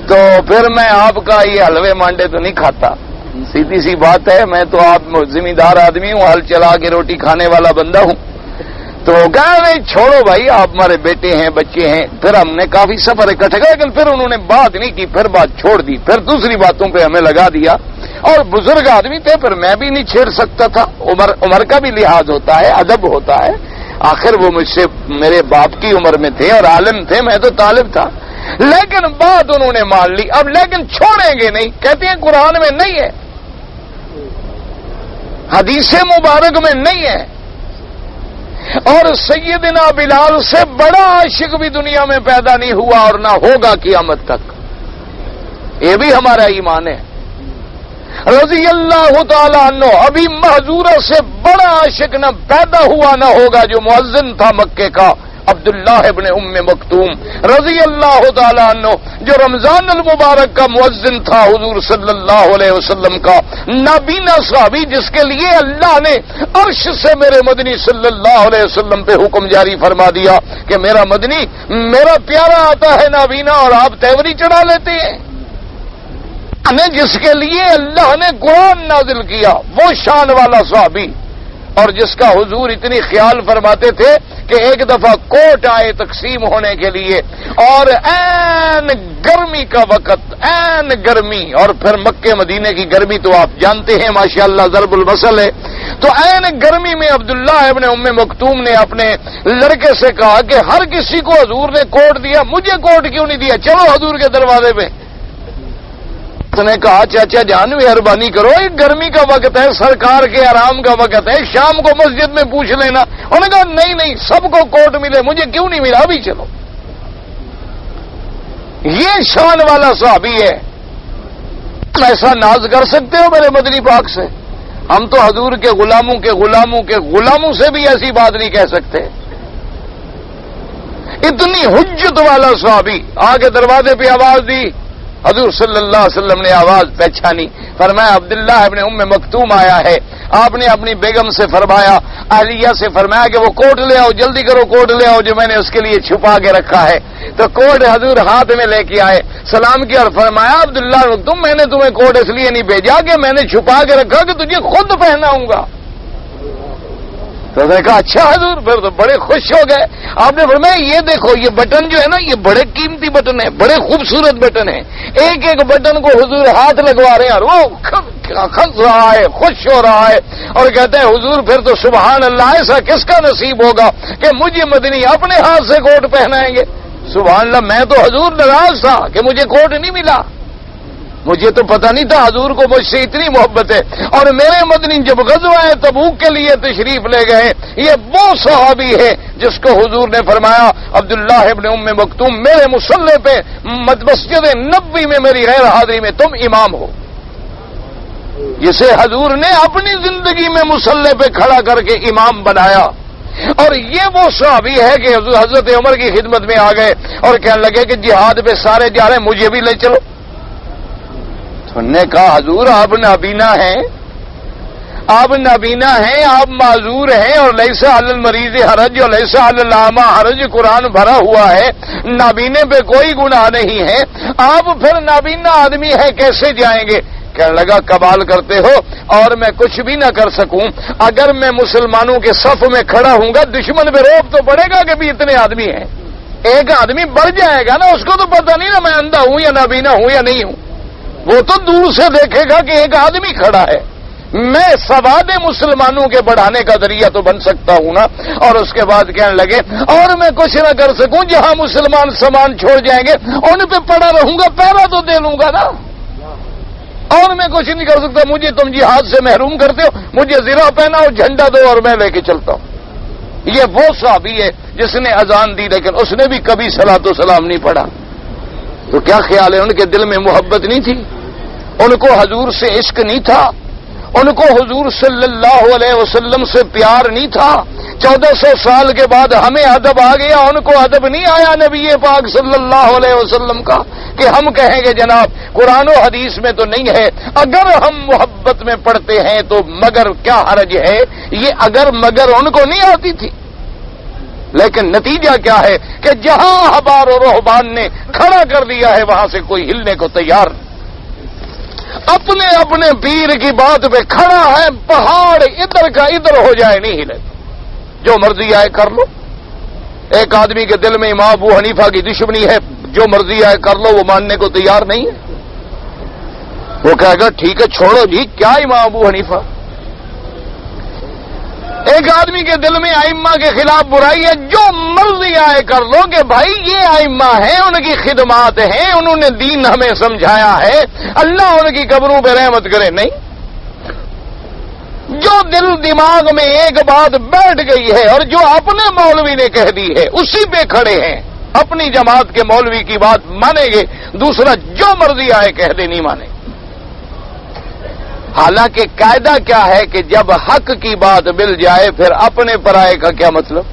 تو پھر میں آپ کا یہ حلوے مانڈے تو نہیں کھاتا، سیدھی سی بات ہے، میں تو آپ ذمہ دار آدمی ہوں، ہل چلا کے روٹی کھانے والا بندہ ہوں۔ تو کہا نہیں چھوڑو بھائی، آپ ہمارے بیٹے ہیں، بچے ہیں۔ پھر ہم نے کافی سفر اکٹھے کیا، لیکن پھر انہوں نے بات نہیں کی، پھر بات چھوڑ دی، پھر دوسری باتوں پہ ہمیں لگا دیا، اور بزرگ آدمی تھے، پھر میں بھی نہیں چھیڑ سکتا تھا، عمر کا بھی لحاظ ہوتا ہے، ادب ہوتا ہے۔ آخر وہ مجھ سے میرے باپ کی عمر میں تھے اور عالم تھے، میں تو طالب تھا، لیکن بات انہوں نے مان لی، اب لیکن چھوڑیں گے نہیں، کہتے ہیں قرآن میں نہیں ہے، حدیث مبارک میں نہیں ہے، اور سیدنا بلال سے بڑا عاشق بھی دنیا میں پیدا نہیں ہوا اور نہ ہوگا قیامت تک، یہ بھی ہمارا ایمان ہے، رضی اللہ تعالی عنہ، ابھی محذورہ سے بڑا عاشق نہ پیدا ہوا نہ ہوگا جو مؤذن تھا مکے کا عبداللہ ابن ام مکتوم رضی اللہ تعالی عنہ، جو رمضان المبارک کا مؤذن تھا حضور صلی اللہ علیہ وسلم کا نابینا صحابی، جس کے لیے اللہ نے عرش سے میرے مدنی صلی اللہ علیہ وسلم پہ حکم جاری فرما دیا کہ میرا مدنی میرا پیارا آتا ہے نابینا اور آپ تیوری چڑھا لیتے ہیں، جس کے لیے اللہ نے قرآن نازل کیا، وہ شان والا صحابی، اور جس کا حضور اتنی خیال فرماتے تھے کہ ایک دفعہ کوٹ آئے تقسیم ہونے کے لیے اور این گرمی کا وقت، این گرمی، اور پھر مکے مدینے کی گرمی تو آپ جانتے ہیں ماشاءاللہ ضرب المثل ہے، تو این گرمی میں عبداللہ ابن ام مکتوم نے اپنے لڑکے سے کہا کہ ہر کسی کو حضور نے کوٹ دیا، مجھے کوٹ کیوں نہیں دیا، چلو حضور کے دروازے پہ۔ اس نے کہا چاچا جان مہربانی کرو، ایک گرمی کا وقت ہے، سرکار کے آرام کا وقت ہے، شام کو مسجد میں پوچھ لینا۔ انہوں نے کہا نہیں نہیں، سب کو کوٹ ملے، مجھے کیوں نہیں ملا، ابھی چلو۔ یہ شان والا صحابی ہے، ایسا ناز کر سکتے ہو میرے مدنی پاک سے؟ ہم تو حضور کے غلاموں کے غلاموں کے غلاموں سے بھی ایسی بات نہیں کہہ سکتے۔ اتنی حجت والا صحابی آگے دروازے پہ آواز دی، حضور صلی اللہ علیہ وسلم نے آواز پہچانی، فرمایا عبداللہ ابن ام مکتوم آیا ہے۔ آپ نے اپنی بیگم سے فرمایا، اہلیہ سے فرمایا کہ وہ کوٹ لے آؤ، جلدی کرو کوٹ لے آؤ جو میں نے اس کے لیے چھپا کے رکھا ہے۔ تو کوٹ حضور ہاتھ میں لے کے آئے، سلام کیا اور فرمایا عبداللہ تم، میں نے تمہیں کوٹ اس لیے نہیں بھیجا کہ میں نے چھپا کے رکھا کہ تجھے خود پہناؤں گا۔ تو نے کہا اچھا حضور، پھر تو بڑے خوش ہو گئے۔ آپ نے فرمایا یہ دیکھو یہ بٹن جو ہے نا، یہ بڑے قیمتی بٹن ہے، بڑے خوبصورت بٹن ہے، ایک ایک بٹن کو حضور ہاتھ لگوا رہے ہیں اور وہ خس رہا ہے، خوش ہو رہا ہے، اور کہتے ہیں حضور پھر تو سبحان اللہ، ایسا کس کا نصیب ہوگا کہ مجھے مدنی اپنے ہاتھ سے کوٹ پہنائیں گے۔ سبحان اللہ، میں تو حضور ناراض تھا کہ مجھے کوٹ نہیں ملا، مجھے تو پتہ نہیں تھا حضور کو مجھ سے اتنی محبت ہے۔ اور میرے مدنی جب غزوہ تبوک کے لیے تشریف لے گئے، یہ وہ صحابی ہے جس کو حضور نے فرمایا عبداللہ ابن ام مکتوم میرے مصلی پہ مسجد نبوی میں میری غیر حاضری میں تم امام ہو، جسے حضور نے اپنی زندگی میں مصلی پہ کھڑا کر کے امام بنایا۔ اور یہ وہ صحابی ہے کہ حضرت عمر کی خدمت میں آ گئے اور کہنے لگے کہ جہاد پہ سارے جا رہے ہیں، مجھے بھی لے چلو۔ انہوں نے کہا حضور آپ نابینا ہیں، آپ نابینا ہیں، آپ معذور ہیں، اور لیس علی المریض حرج اور لیس علی الاعمی حرج، قرآن بھرا ہوا ہے، نابینے پہ کوئی گناہ نہیں ہے، آپ پھر نابینا آدمی ہے کیسے جائیں گے؟ کہنے لگا کمال کرتے ہو، اور میں کچھ بھی نہ کر سکوں، اگر میں مسلمانوں کے صف میں کھڑا ہوں گا دشمن پہ روب تو پڑے گا کہ بھی اتنے آدمی ہیں، ایک آدمی بڑھ جائے گا نا، اس کو تو پتہ نہیں نا میں اندھا ہوں یا نابینا ہوں یا نہیں ہوں، وہ تو دور سے دیکھے گا کہ ایک آدمی کھڑا ہے، میں سواد مسلمانوں کے بڑھانے کا ذریعہ تو بن سکتا ہوں نا۔ اور اس کے بعد کہنے لگے اور میں کچھ نہ کر سکوں، جہاں مسلمان سامان چھوڑ جائیں گے ان پہ پڑا رہوں گا، پہرا تو دے لوں گا نا، اور میں کچھ نہیں کر سکتا، مجھے تم جہاد سے محروم کرتے ہو، مجھے زرہ پہناؤ، جھنڈا دو اور میں لے کے چلتا ہوں۔ یہ وہ صحابی ہے جس نے اذان دی لیکن اس نے بھی کبھی صلاۃ و سلام نہیں پڑھا۔ تو کیا خیال ہے ان کے دل میں محبت نہیں تھی؟ ان کو حضور سے عشق نہیں تھا؟ ان کو حضور صلی اللہ علیہ وسلم سے پیار نہیں تھا؟ 1400 سال کے بعد ہمیں ادب آ گیا، ان کو ادب نہیں آیا نبی پاک صلی اللہ علیہ وسلم کا کہ ہم کہیں گے جناب قرآن و حدیث میں تو نہیں ہے، اگر ہم محبت میں پڑھتے ہیں تو مگر کیا حرج ہے؟ یہ اگر مگر ان کو نہیں آتی تھی، لیکن نتیجہ کیا ہے کہ جہاں احبار و رہبان نے کھڑا کر دیا ہے وہاں سے کوئی ہلنے کو تیار نہیں، اپنے اپنے پیر کی بات پہ کھڑا ہے، پہاڑ ادھر کا ادھر ہو جائے نہیں ہلے، جو مرضی آئے کر لو۔ ایک آدمی کے دل میں امام ابو حنیفہ کی دشمنی ہے، جو مرضی آئے کر لو، وہ ماننے کو تیار نہیں ہے، وہ کہے گا ٹھیک ہے چھوڑو جی، کیا امام ابو حنیفہ۔ ایک آدمی کے دل میں ائمہ کے خلاف برائی ہے، جو مرضی آئے کر لو کہ بھائی یہ ائمہ ہیں، ان کی خدمات ہیں، انہوں نے دین ہمیں سمجھایا ہے، اللہ ان کی قبروں پہ رحمت کرے. نہیں، جو دل دماغ میں ایک بات بیٹھ گئی ہے اور جو اپنے مولوی نے کہہ دی ہے اسی پہ کھڑے ہیں. اپنی جماعت کے مولوی کی بات مانیں گے، دوسرا جو مرضی آئے کہہ دے نہیں مانے. حالانکہ قاعدہ کیا ہے کہ جب حق کی بات مل جائے پھر اپنے پرائے کا کیا مطلب؟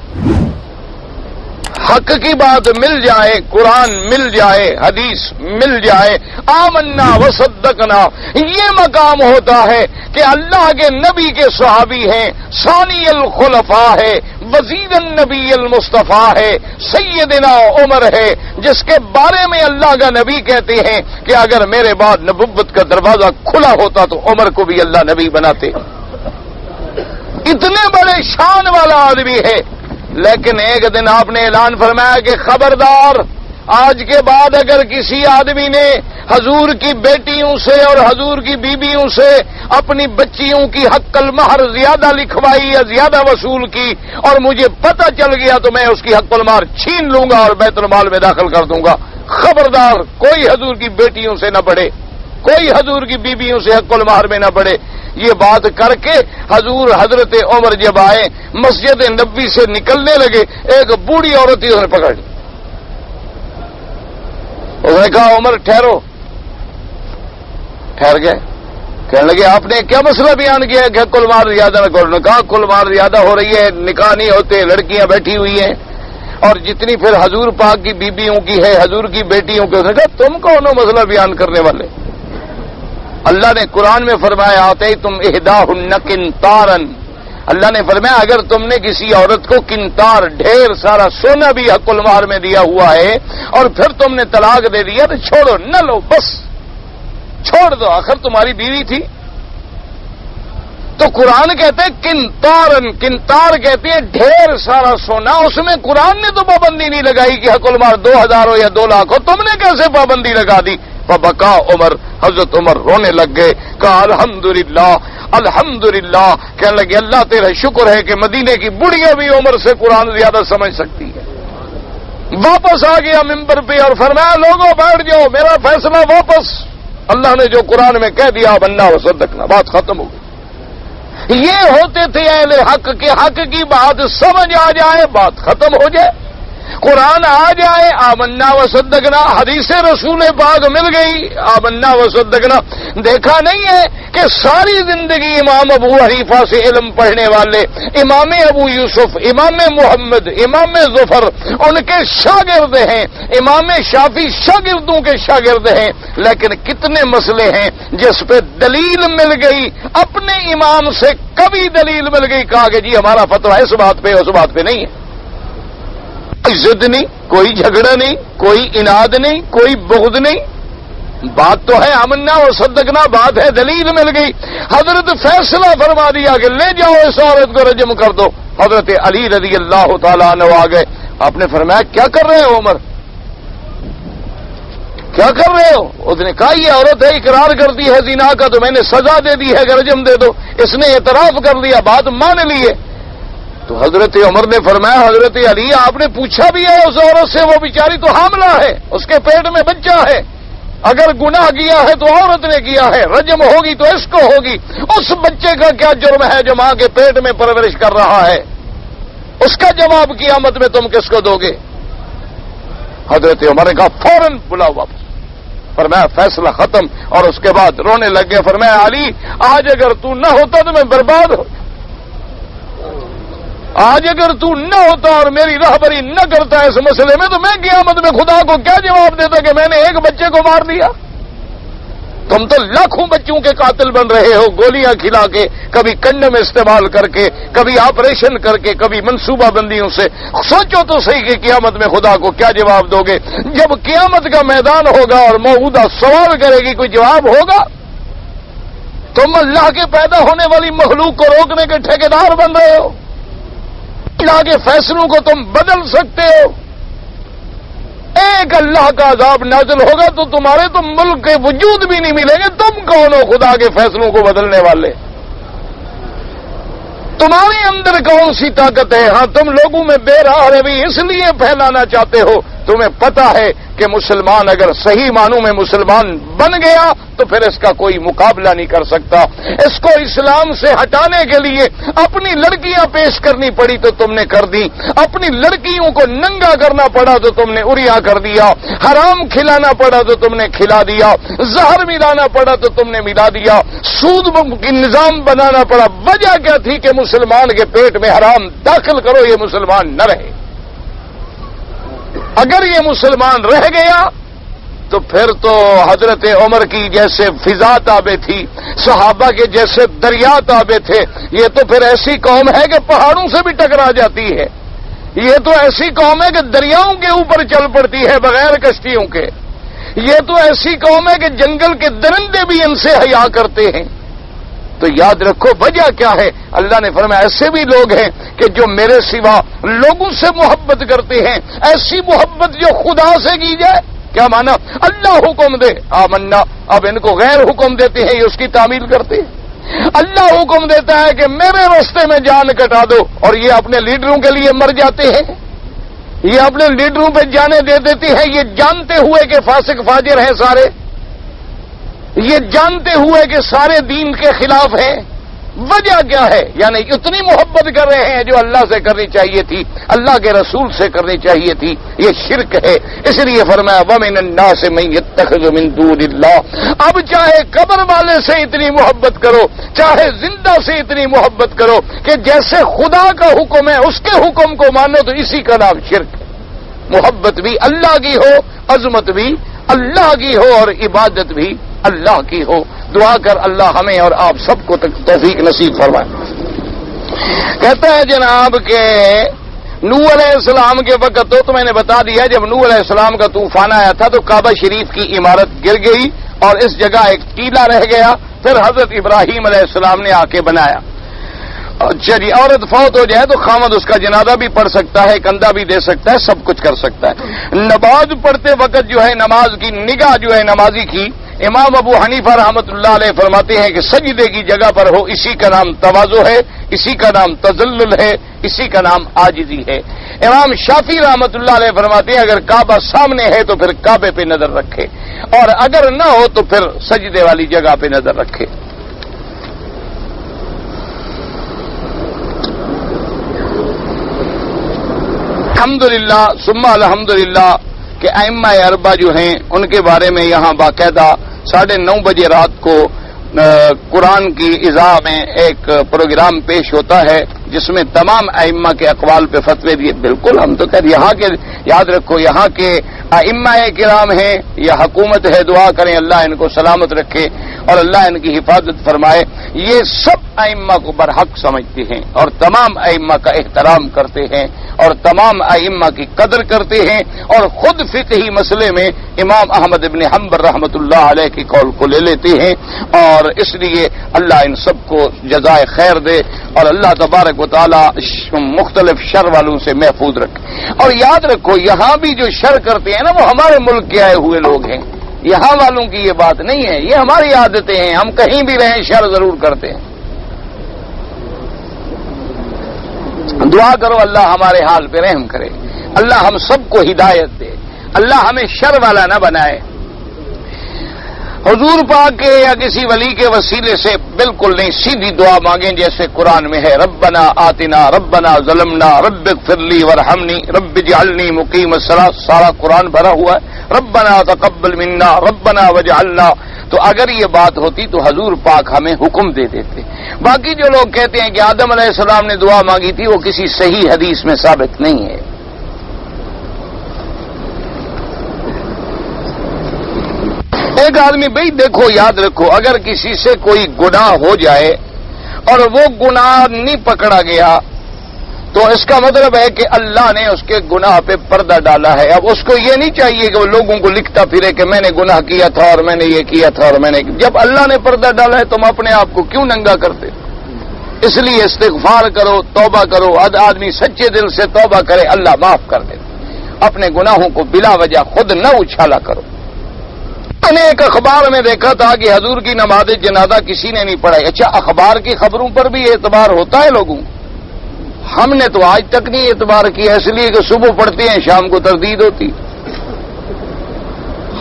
حق کی بات مل جائے، قرآن مل جائے، حدیث مل جائے، آمنا وصدقنا، یہ مقام ہوتا ہے کہ اللہ کے نبی کے صحابی ہیں، ثانی الخلفاء ہے، وزیر النبی المصطفیٰ ہے، سیدنا عمر ہے، جس کے بارے میں اللہ کا نبی کہتے ہیں کہ اگر میرے بعد نبوت کا دروازہ کھلا ہوتا تو عمر کو بھی اللہ نبی بناتے. اتنے بڑے شان والا آدمی ہے. لیکن ایک دن آپ نے اعلان فرمایا کہ خبردار، آج کے بعد اگر کسی آدمی نے حضور کی بیٹیوں سے اور حضور کی بیویوں سے اپنی بچیوں کی حق المہر زیادہ لکھوائی یا زیادہ وصول کی اور مجھے پتہ چل گیا تو میں اس کی حق المہر چھین لوں گا اور بیت المال میں داخل کر دوں گا. خبردار، کوئی حضور کی بیٹیوں سے نہ بڑھے، کوئی حضور کی بیویوں سے حق المہر میں نہ بڑھے. یہ بات کر کے حضور حضرت عمر جب آئے، مسجد نبوی سے نکلنے لگے، ایک بوڑھی عورت ہی انہوں نے پکڑ لی. اس نے کہا عمر ٹھہرو. ٹھہر گئے. کہنے لگے آپ نے کیا مسئلہ بیان کیا ہے کہ کل مار زیادہ نہ کرو؟ نے کہا کل مار زیادہ ہو رہی ہے، نکاح نہیں ہوتے، لڑکیاں بیٹھی ہوئی ہیں، اور جتنی پھر حضور پاک کی بیبیوں کی ہے، حضور کی بیٹیوں کی. اس نے کہا تم کون ہو مسئلہ بیان کرنے والے؟ اللہ نے قرآن میں فرمایا آتے تم احداہن قنطارن، اللہ نے فرمایا اگر تم نے کسی عورت کو قنطار ڈھیر سارا سونا بھی حق المہر میں دیا ہوا ہے اور پھر تم نے طلاق دے دیا تو چھوڑو، نہ لو، بس چھوڑ دو، آخر تمہاری بیوی تھی. تو قرآن کہتے ہیں قنطارن، قنطار کہتے ہیں ڈھیر سارا سونا. اس میں قرآن نے تو پابندی نہیں لگائی کہ حق المہر 2000 ہو یا 2 لاکھ ہو، تم نے کیسے پابندی لگا دی؟ فبکا عمر، حضرت عمر رونے لگ گئے. کہا الحمدللہ الحمدللہ، کہنے لگے اللہ تیرا شکر ہے کہ مدینے کی بڑھیاں بھی عمر سے قرآن زیادہ سمجھ سکتی ہے. واپس آ گیا ممبر پہ اور فرمایا لوگوں بیٹھ جاؤ، میرا فیصلہ واپس. اللہ نے جو قرآن میں کہہ دیا بننا وصدقنا، بات ختم ہو گئی. یہ ہوتے تھے اہل حق کے حق کی بات سمجھ آ جائے بات ختم ہو جائے، قرآن آ جائے آمنا وصدقنا، حدیث رسول پاک مل گئی آمنا وصدقنا. دیکھا نہیں ہے کہ ساری زندگی امام ابو حنیفہ سے علم پڑھنے والے امام ابو یوسف، امام محمد، امام ظفر ان کے شاگرد ہیں، امام شافعی شاگردوں کے شاگرد ہیں، لیکن کتنے مسئلے ہیں جس پہ دلیل مل گئی اپنے امام سے، کبھی دلیل مل گئی کہا کہ جی ہمارا فتویٰ اس بات پہ اس بات پہ نہیں ہے. کوئی ضد نہیں، کوئی جھگڑا نہیں، کوئی اناد نہیں، کوئی بغض نہیں. بات تو ہے آمنا اور صدقنا، بات ہے دلیل مل گئی. حضرت فیصلہ فرما دیا کہ لے جاؤ اس عورت کو رجم کر دو. حضرت علی رضی اللہ تعالیٰ عنہ آ گئے. آپ نے فرمایا کیا کر رہے ہو عمر، کیا کر رہے ہو؟ اس نے کہا یہ عورت ہے، اقرار کرتی ہے زنا کا تو میں نے سزا دے دی ہے کہ رجم دے دو. اس نے اعتراف کر لیا، بات مان لی ہے. تو حضرت عمر نے فرمایا حضرت علی آپ نے پوچھا بھی ہے اس عورت سے، وہ بیچاری تو حاملہ ہے، اس کے پیٹ میں بچہ ہے، اگر گناہ کیا ہے تو عورت نے کیا ہے، رجم ہوگی تو اس کو ہوگی. اس بچے کا کیا جرم ہے جو ماں کے پیٹ میں پرورش کر رہا ہے؟ اس کا جواب قیامت میں تم کس کو دو گے؟ حضرت عمر نے کہا فوراً بلاؤ واپس. فرمایا فیصلہ ختم. اور اس کے بعد رونے لگ گئے. فرمایا علی آج اگر تو نہ ہوتا تو میں برباد ہو، آج اگر تو نہ ہوتا اور میری راہبری نہ کرتا اس مسئلے میں تو میں قیامت میں خدا کو کیا جواب دیتا کہ میں نے ایک بچے کو مار دیا؟ تم تو لاکھوں بچوں کے قاتل بن رہے ہو، گولیاں کھلا کے، کبھی کنڈم استعمال کر کے، کبھی آپریشن کر کے، کبھی منصوبہ بندیوں سے. سوچو تو صحیح کہ قیامت میں خدا کو کیا جواب دو گے؟ جب قیامت کا میدان ہوگا اور موعودہ سوال کرے گی کوئی جواب ہوگا؟ تم اللہ کے پیدا ہونے والی مخلوق کو روکنے کے ٹھیکیدار بن رہے ہو. اللہ کے فیصلوں کو تم بدل سکتے ہو. ایک اللہ کا عذاب نازل ہوگا تو تمہارے تو ملک کے وجود بھی نہیں ملیں گے. تم کون ہو خدا کے فیصلوں کو بدلنے والے؟ تمہارے اندر کون سی طاقت ہے؟ ہاں تم لوگوں میں بے راہ روی اس لیے پھیلانا چاہتے ہو، تمہیں پتا ہے کہ مسلمان اگر صحیح معنوں میں مسلمان بن گیا تو پھر اس کا کوئی مقابلہ نہیں کر سکتا۔ اس کو اسلام سے ہٹانے کے لیے اپنی لڑکیاں پیش کرنی پڑی تو تم نے کر دی، اپنی لڑکیوں کو ننگا کرنا پڑا تو تم نے اریا کر دیا، حرام کھلانا پڑا تو تم نے کھلا دیا، زہر ملانا پڑا تو تم نے ملا دیا، سود کی نظام بنانا پڑا۔ وجہ کیا تھی کہ مسلمان کے پیٹ میں حرام داخل کرو، یہ مسلمان نہ رہے۔ اگر یہ مسلمان رہ گیا تو پھر تو حضرت عمر کی جیسے فضا تابع تھی، صحابہ کے جیسے دریا تابع تھے، یہ تو پھر ایسی قوم ہے کہ پہاڑوں سے بھی ٹکرا جاتی ہے، یہ تو ایسی قوم ہے کہ دریاؤں کے اوپر چل پڑتی ہے بغیر کشتیوں کے، یہ تو ایسی قوم ہے کہ جنگل کے درندے بھی ان سے حیا کرتے ہیں۔ تو یاد رکھو وجہ کیا ہے؟ اللہ نے فرمایا ایسے بھی لوگ ہیں کہ جو میرے سوا لوگوں سے محبت کرتے ہیں، ایسی محبت جو خدا سے کی جائے۔ کیا مانا؟ اللہ حکم دے آمنا، اب ان کو غیر حکم دیتے ہیں، یہ اس کی تعمیل کرتے ہیں۔ اللہ حکم دیتا ہے کہ میرے راستے میں جان کٹا دو، اور یہ اپنے لیڈروں کے لیے مر جاتے ہیں، یہ اپنے لیڈروں پہ جانے دے دیتے ہیں، یہ جانتے ہوئے کہ فاسق فاجر ہیں سارے، یہ جانتے ہوئے کہ سارے دین کے خلاف ہیں۔ وجہ کیا ہے؟ یعنی اتنی محبت کر رہے ہیں جو اللہ سے کرنی چاہیے تھی، اللہ کے رسول سے کرنی چاہیے تھی، یہ شرک ہے۔ اس لیے فرمایا وَمِنَ النَّاسِ مَن يَتَّخِذُ مِن دُونِ اللَّهِ، اب چاہے قبر والے سے اتنی محبت کرو، چاہے زندہ سے اتنی محبت کرو کہ جیسے خدا کا حکم ہے اس کے حکم کو مانو، تو اسی کا نام شرک ہے۔ محبت بھی اللہ کی ہو، عظمت بھی اللہ کی ہو، اور عبادت بھی اللہ کی ہو۔ دعا کر اللہ ہمیں اور آپ سب کو توفیق نصیب فرمائے۔ کہتا ہے جناب کہ نوح علیہ السلام کے وقت تو میں نے بتا دیا، جب نوح علیہ السلام کا طوفان آیا تھا تو کعبہ شریف کی عمارت گر گئی اور اس جگہ ایک ٹیلہ رہ گیا، پھر حضرت ابراہیم علیہ السلام نے آ کے بنایا۔ اچھا جی، عورت فوت ہو جائے تو خامد اس کا جنازہ بھی پڑھ سکتا ہے، کندھا بھی دے سکتا ہے، سب کچھ کر سکتا ہے۔ نماز پڑھتے وقت جو ہے نماز کی نگاہ جو ہے نمازی کی، امام ابو حنیفہ رحمۃ اللہ علیہ فرماتے ہیں کہ سجدے کی جگہ پر ہو، اسی کا نام تواضع ہے، اسی کا نام تذلل ہے، اسی کا نام عاجزی ہے۔ امام شافعی رحمۃ اللہ علیہ فرماتے ہیں اگر کعبہ سامنے ہے تو پھر کعبے پہ نظر رکھے، اور اگر نہ ہو تو پھر سجدے والی جگہ پہ نظر رکھے۔ الحمدللہ ثم الحمدللہ کہ ائمہ اربعہ جو ہیں ان کے بارے میں یہاں باقاعدہ 9:30 بجے رات کو قرآن کی اذاع میں ایک پروگرام پیش ہوتا ہے جس میں تمام ائمہ کے اقوال پہ فتوے دیے۔ بالکل ہم تو کہتے یہاں کے، یاد رکھو یہاں کے ائمہ کرام ہیں یا حکومت ہے، دعا کریں اللہ ان کو سلامت رکھے اور اللہ ان کی حفاظت فرمائے۔ یہ سب ائمہ کو برحق سمجھتے ہیں اور تمام ائمہ کا احترام کرتے ہیں اور تمام ائمہ کی قدر کرتے ہیں، اور خود فقہی مسئلے میں امام احمد ابن حنبل رحمۃ اللہ علیہ کی قول کو لے لیتے ہیں، اور اس لیے اللہ ان سب کو جزائے خیر دے اور اللہ تبارک و تعالی مختلف شر والوں سے محفوظ رکھے۔ اور یاد رکھو یہاں بھی جو شر کرتے ہیں نا وہ ہمارے ملک کے آئے ہوئے لوگ ہیں، یہاں والوں کی یہ بات نہیں ہے، یہ ہماری عادتیں ہیں، ہم کہیں بھی رہیں شر ضرور کرتے ہیں۔ دعا کرو اللہ ہمارے حال پہ رحم کرے، اللہ ہم سب کو ہدایت دے، اللہ ہمیں شر والا نہ بنائے۔ حضور پاک کے یا کسی ولی کے وسیلے سے بالکل نہیں، سیدھی دعا مانگیں جیسے قرآن میں ہے، ربنا آتنا ربنا ظلمنا رب اغفر لی وارحمنی رب اجعلنی مقیم الصلاۃ، سارا قرآن بھرا ہوا ہے، ربنا تقبل منا ربنا وجعلنا۔ تو اگر یہ بات ہوتی تو حضور پاک ہمیں حکم دے دیتے۔ باقی جو لوگ کہتے ہیں کہ آدم علیہ السلام نے دعا مانگی تھی، وہ کسی صحیح حدیث میں ثابت نہیں ہے۔ ایک آدمی بھائی دیکھو یاد رکھو اگر کسی سے کوئی گناہ ہو جائے اور وہ گناہ نہیں پکڑا گیا تو اس کا مطلب ہے کہ اللہ نے اس کے گناہ پہ پردہ ڈالا ہے۔ اب اس کو یہ نہیں چاہیے کہ وہ لوگوں کو لکھتا پھرے کہ میں نے گناہ کیا تھا اور میں نے یہ کیا تھا اور میں نے، جب اللہ نے پردہ ڈالا ہے تم اپنے آپ کو کیوں ننگا کرتے؟ اس لیے استغفار کرو، توبہ کرو، آدمی سچے دل سے توبہ کرے اللہ معاف کر دے۔ اپنے گناہوں کو بلا وجہ خود نہ اچھالا کرو۔ میں نے ایک اخبار میں دیکھا تھا کہ حضور کی نماز جنازہ کسی نے نہیں پڑھائی. اچھا، اخبار کی خبروں پر بھی اعتبار ہوتا ہے لوگوں؟ ہم نے تو آج تک نہیں اعتبار کیا، اس لیے کہ صبح پڑھتے ہیں شام کو تردید ہوتی.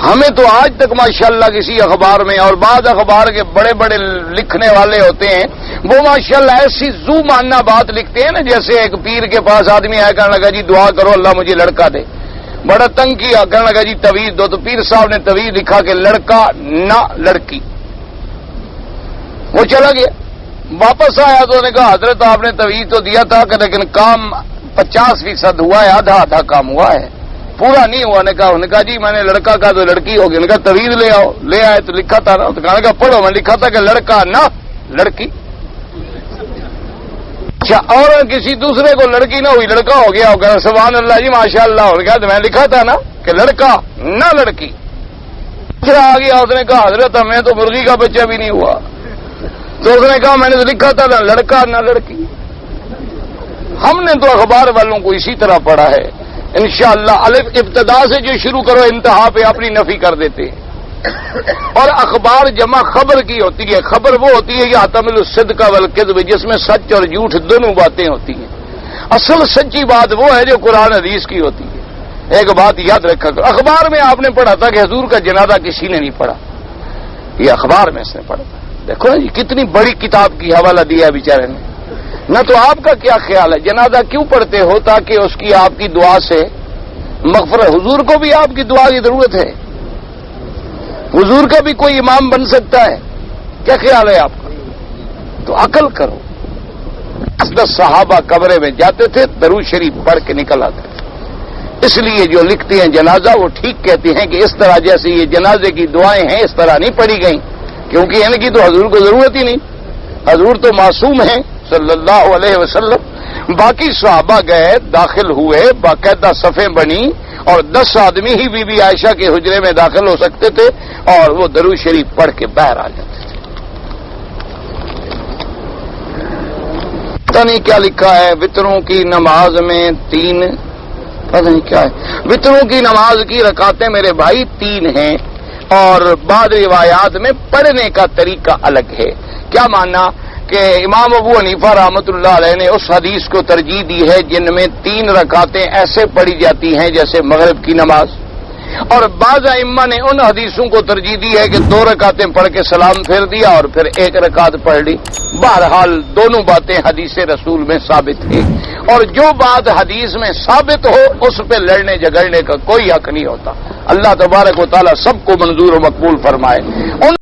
ہمیں تو آج تک ماشاءاللہ کسی اخبار میں، اور بعض اخبار کے بڑے بڑے لکھنے والے ہوتے ہیں وہ ماشاءاللہ ایسی زو ماننا بات لکھتے ہیں نا، جیسے ایک پیر کے پاس آدمی آیا کہنے لگا جی دعا کرو اللہ مجھے لڑکا دے. بڑا تنگ کیا، کہنے لگا جی تویز دو، تو پیر صاحب نے تویز لکھا کہ لڑکا نہ لڑکی. وہ چلا گیا، واپس آیا تو نے کہا حضرت آپ نے تویز تو دیا تھا کہ لیکن کام 50% ہوا ہے، آدھا آدھا کام ہوا ہے، پورا نہیں ہوا. نے کہا جی میں نے لڑکا کہا تو لڑکی ہوگی. نے کہا تویز لے آؤ. لے آئے تو لکھا تھا نا، تو کہنے کا پڑھو، میں لکھا تھا کہ لڑکا نہ لڑکی. اچھا، اور کسی دوسرے کو لڑکی نہ ہوئی لڑکا ہو گیا ہوگا، سبحان اللہ جی ماشاء اللہ ہو گیا. تو میں لکھا تھا نا کہ لڑکا نہ لڑکی. دوسرا آ گیا، اس نے کہا حضرت ہمیں تو مرغی کا بچہ بھی نہیں ہوا. تو اس نے کہا میں نے تو لکھا تھا نا لڑکا نہ لڑکی. ہم نے تو اخبار والوں کو اسی طرح پڑھا ہے. انشاءاللہ الف ابتدا سے جو شروع کرو انتہا پہ اپنی نفی کر دیتے ہیں. اور اخبار جمع خبر کی ہوتی ہے. خبر وہ ہوتی ہے کہ تحتمل الصدق والکذب، جس میں سچ اور جھوٹ دونوں باتیں ہوتی ہیں. اصل سچی بات وہ ہے جو قرآن حدیث کی ہوتی ہے. ایک بات یاد رکھا کرو، اخبار میں آپ نے پڑھا تھا کہ حضور کا جنازہ کسی نے نہیں پڑھا، یہ اخبار میں اس نے پڑھا تھا. دیکھو جی کتنی بڑی کتاب کی حوالہ دیا بیچارے نے. نہ تو آپ کا کیا خیال ہے جنازہ کیوں پڑھتے ہو؟ تاکہ اس کی آپ کی دعا سے مغفرت. حضور کو بھی آپ کی دعا کی ضرورت ہے. حضور کا بھی کوئی امام بن سکتا ہے. کیا خیال ہے آپ کا؟ تو عقل کرو. 10 صحابہ قبرے میں جاتے تھے، درود شریف پڑھ کے نکل آتے تھے. اس لیے جو لکھتے ہیں جنازہ وہ ٹھیک کہتے ہیں کہ اس طرح جیسے یہ جنازے کی دعائیں ہیں اس طرح نہیں پڑھی گئیں، کیونکہ ان کی تو حضور کو ضرورت ہی نہیں. حضور تو معصوم ہیں صلی اللہ علیہ وسلم. باقی صحابہ گئے، داخل ہوئے، باقاعدہ صفیں بنی، اور 10 آدمی ہی بی بی عائشہ کے حجرے میں داخل ہو سکتے تھے، اور وہ درود شریف پڑھ کے باہر آ جاتے تھے. پتہ نہیں کیا لکھا ہے وتروں کی نماز میں 3، پتہ نہیں کیا ہے. وتروں کی نماز کی رکعتیں میرے بھائی 3 ہیں، اور بعض روایات میں پڑھنے کا طریقہ الگ ہے. کیا ماننا کہ امام ابو حنیفہ رحمۃ اللہ علیہ نے اس حدیث کو ترجیح دی ہے جن میں 3 رکعتیں ایسے پڑھی جاتی ہیں جیسے مغرب کی نماز، اور بعض ائمہ نے ان حدیثوں کو ترجیح دی ہے کہ 2 رکعتیں پڑھ کے سلام پھیر دیا اور پھر 1 رکعت پڑھ لی. بہرحال دونوں باتیں حدیث رسول میں ثابت ہیں، اور جو بات حدیث میں ثابت ہو اس پہ لڑنے جھگڑنے کا کوئی حق نہیں ہوتا. اللہ تبارک و تعالی سب کو منظور و مقبول فرمائے.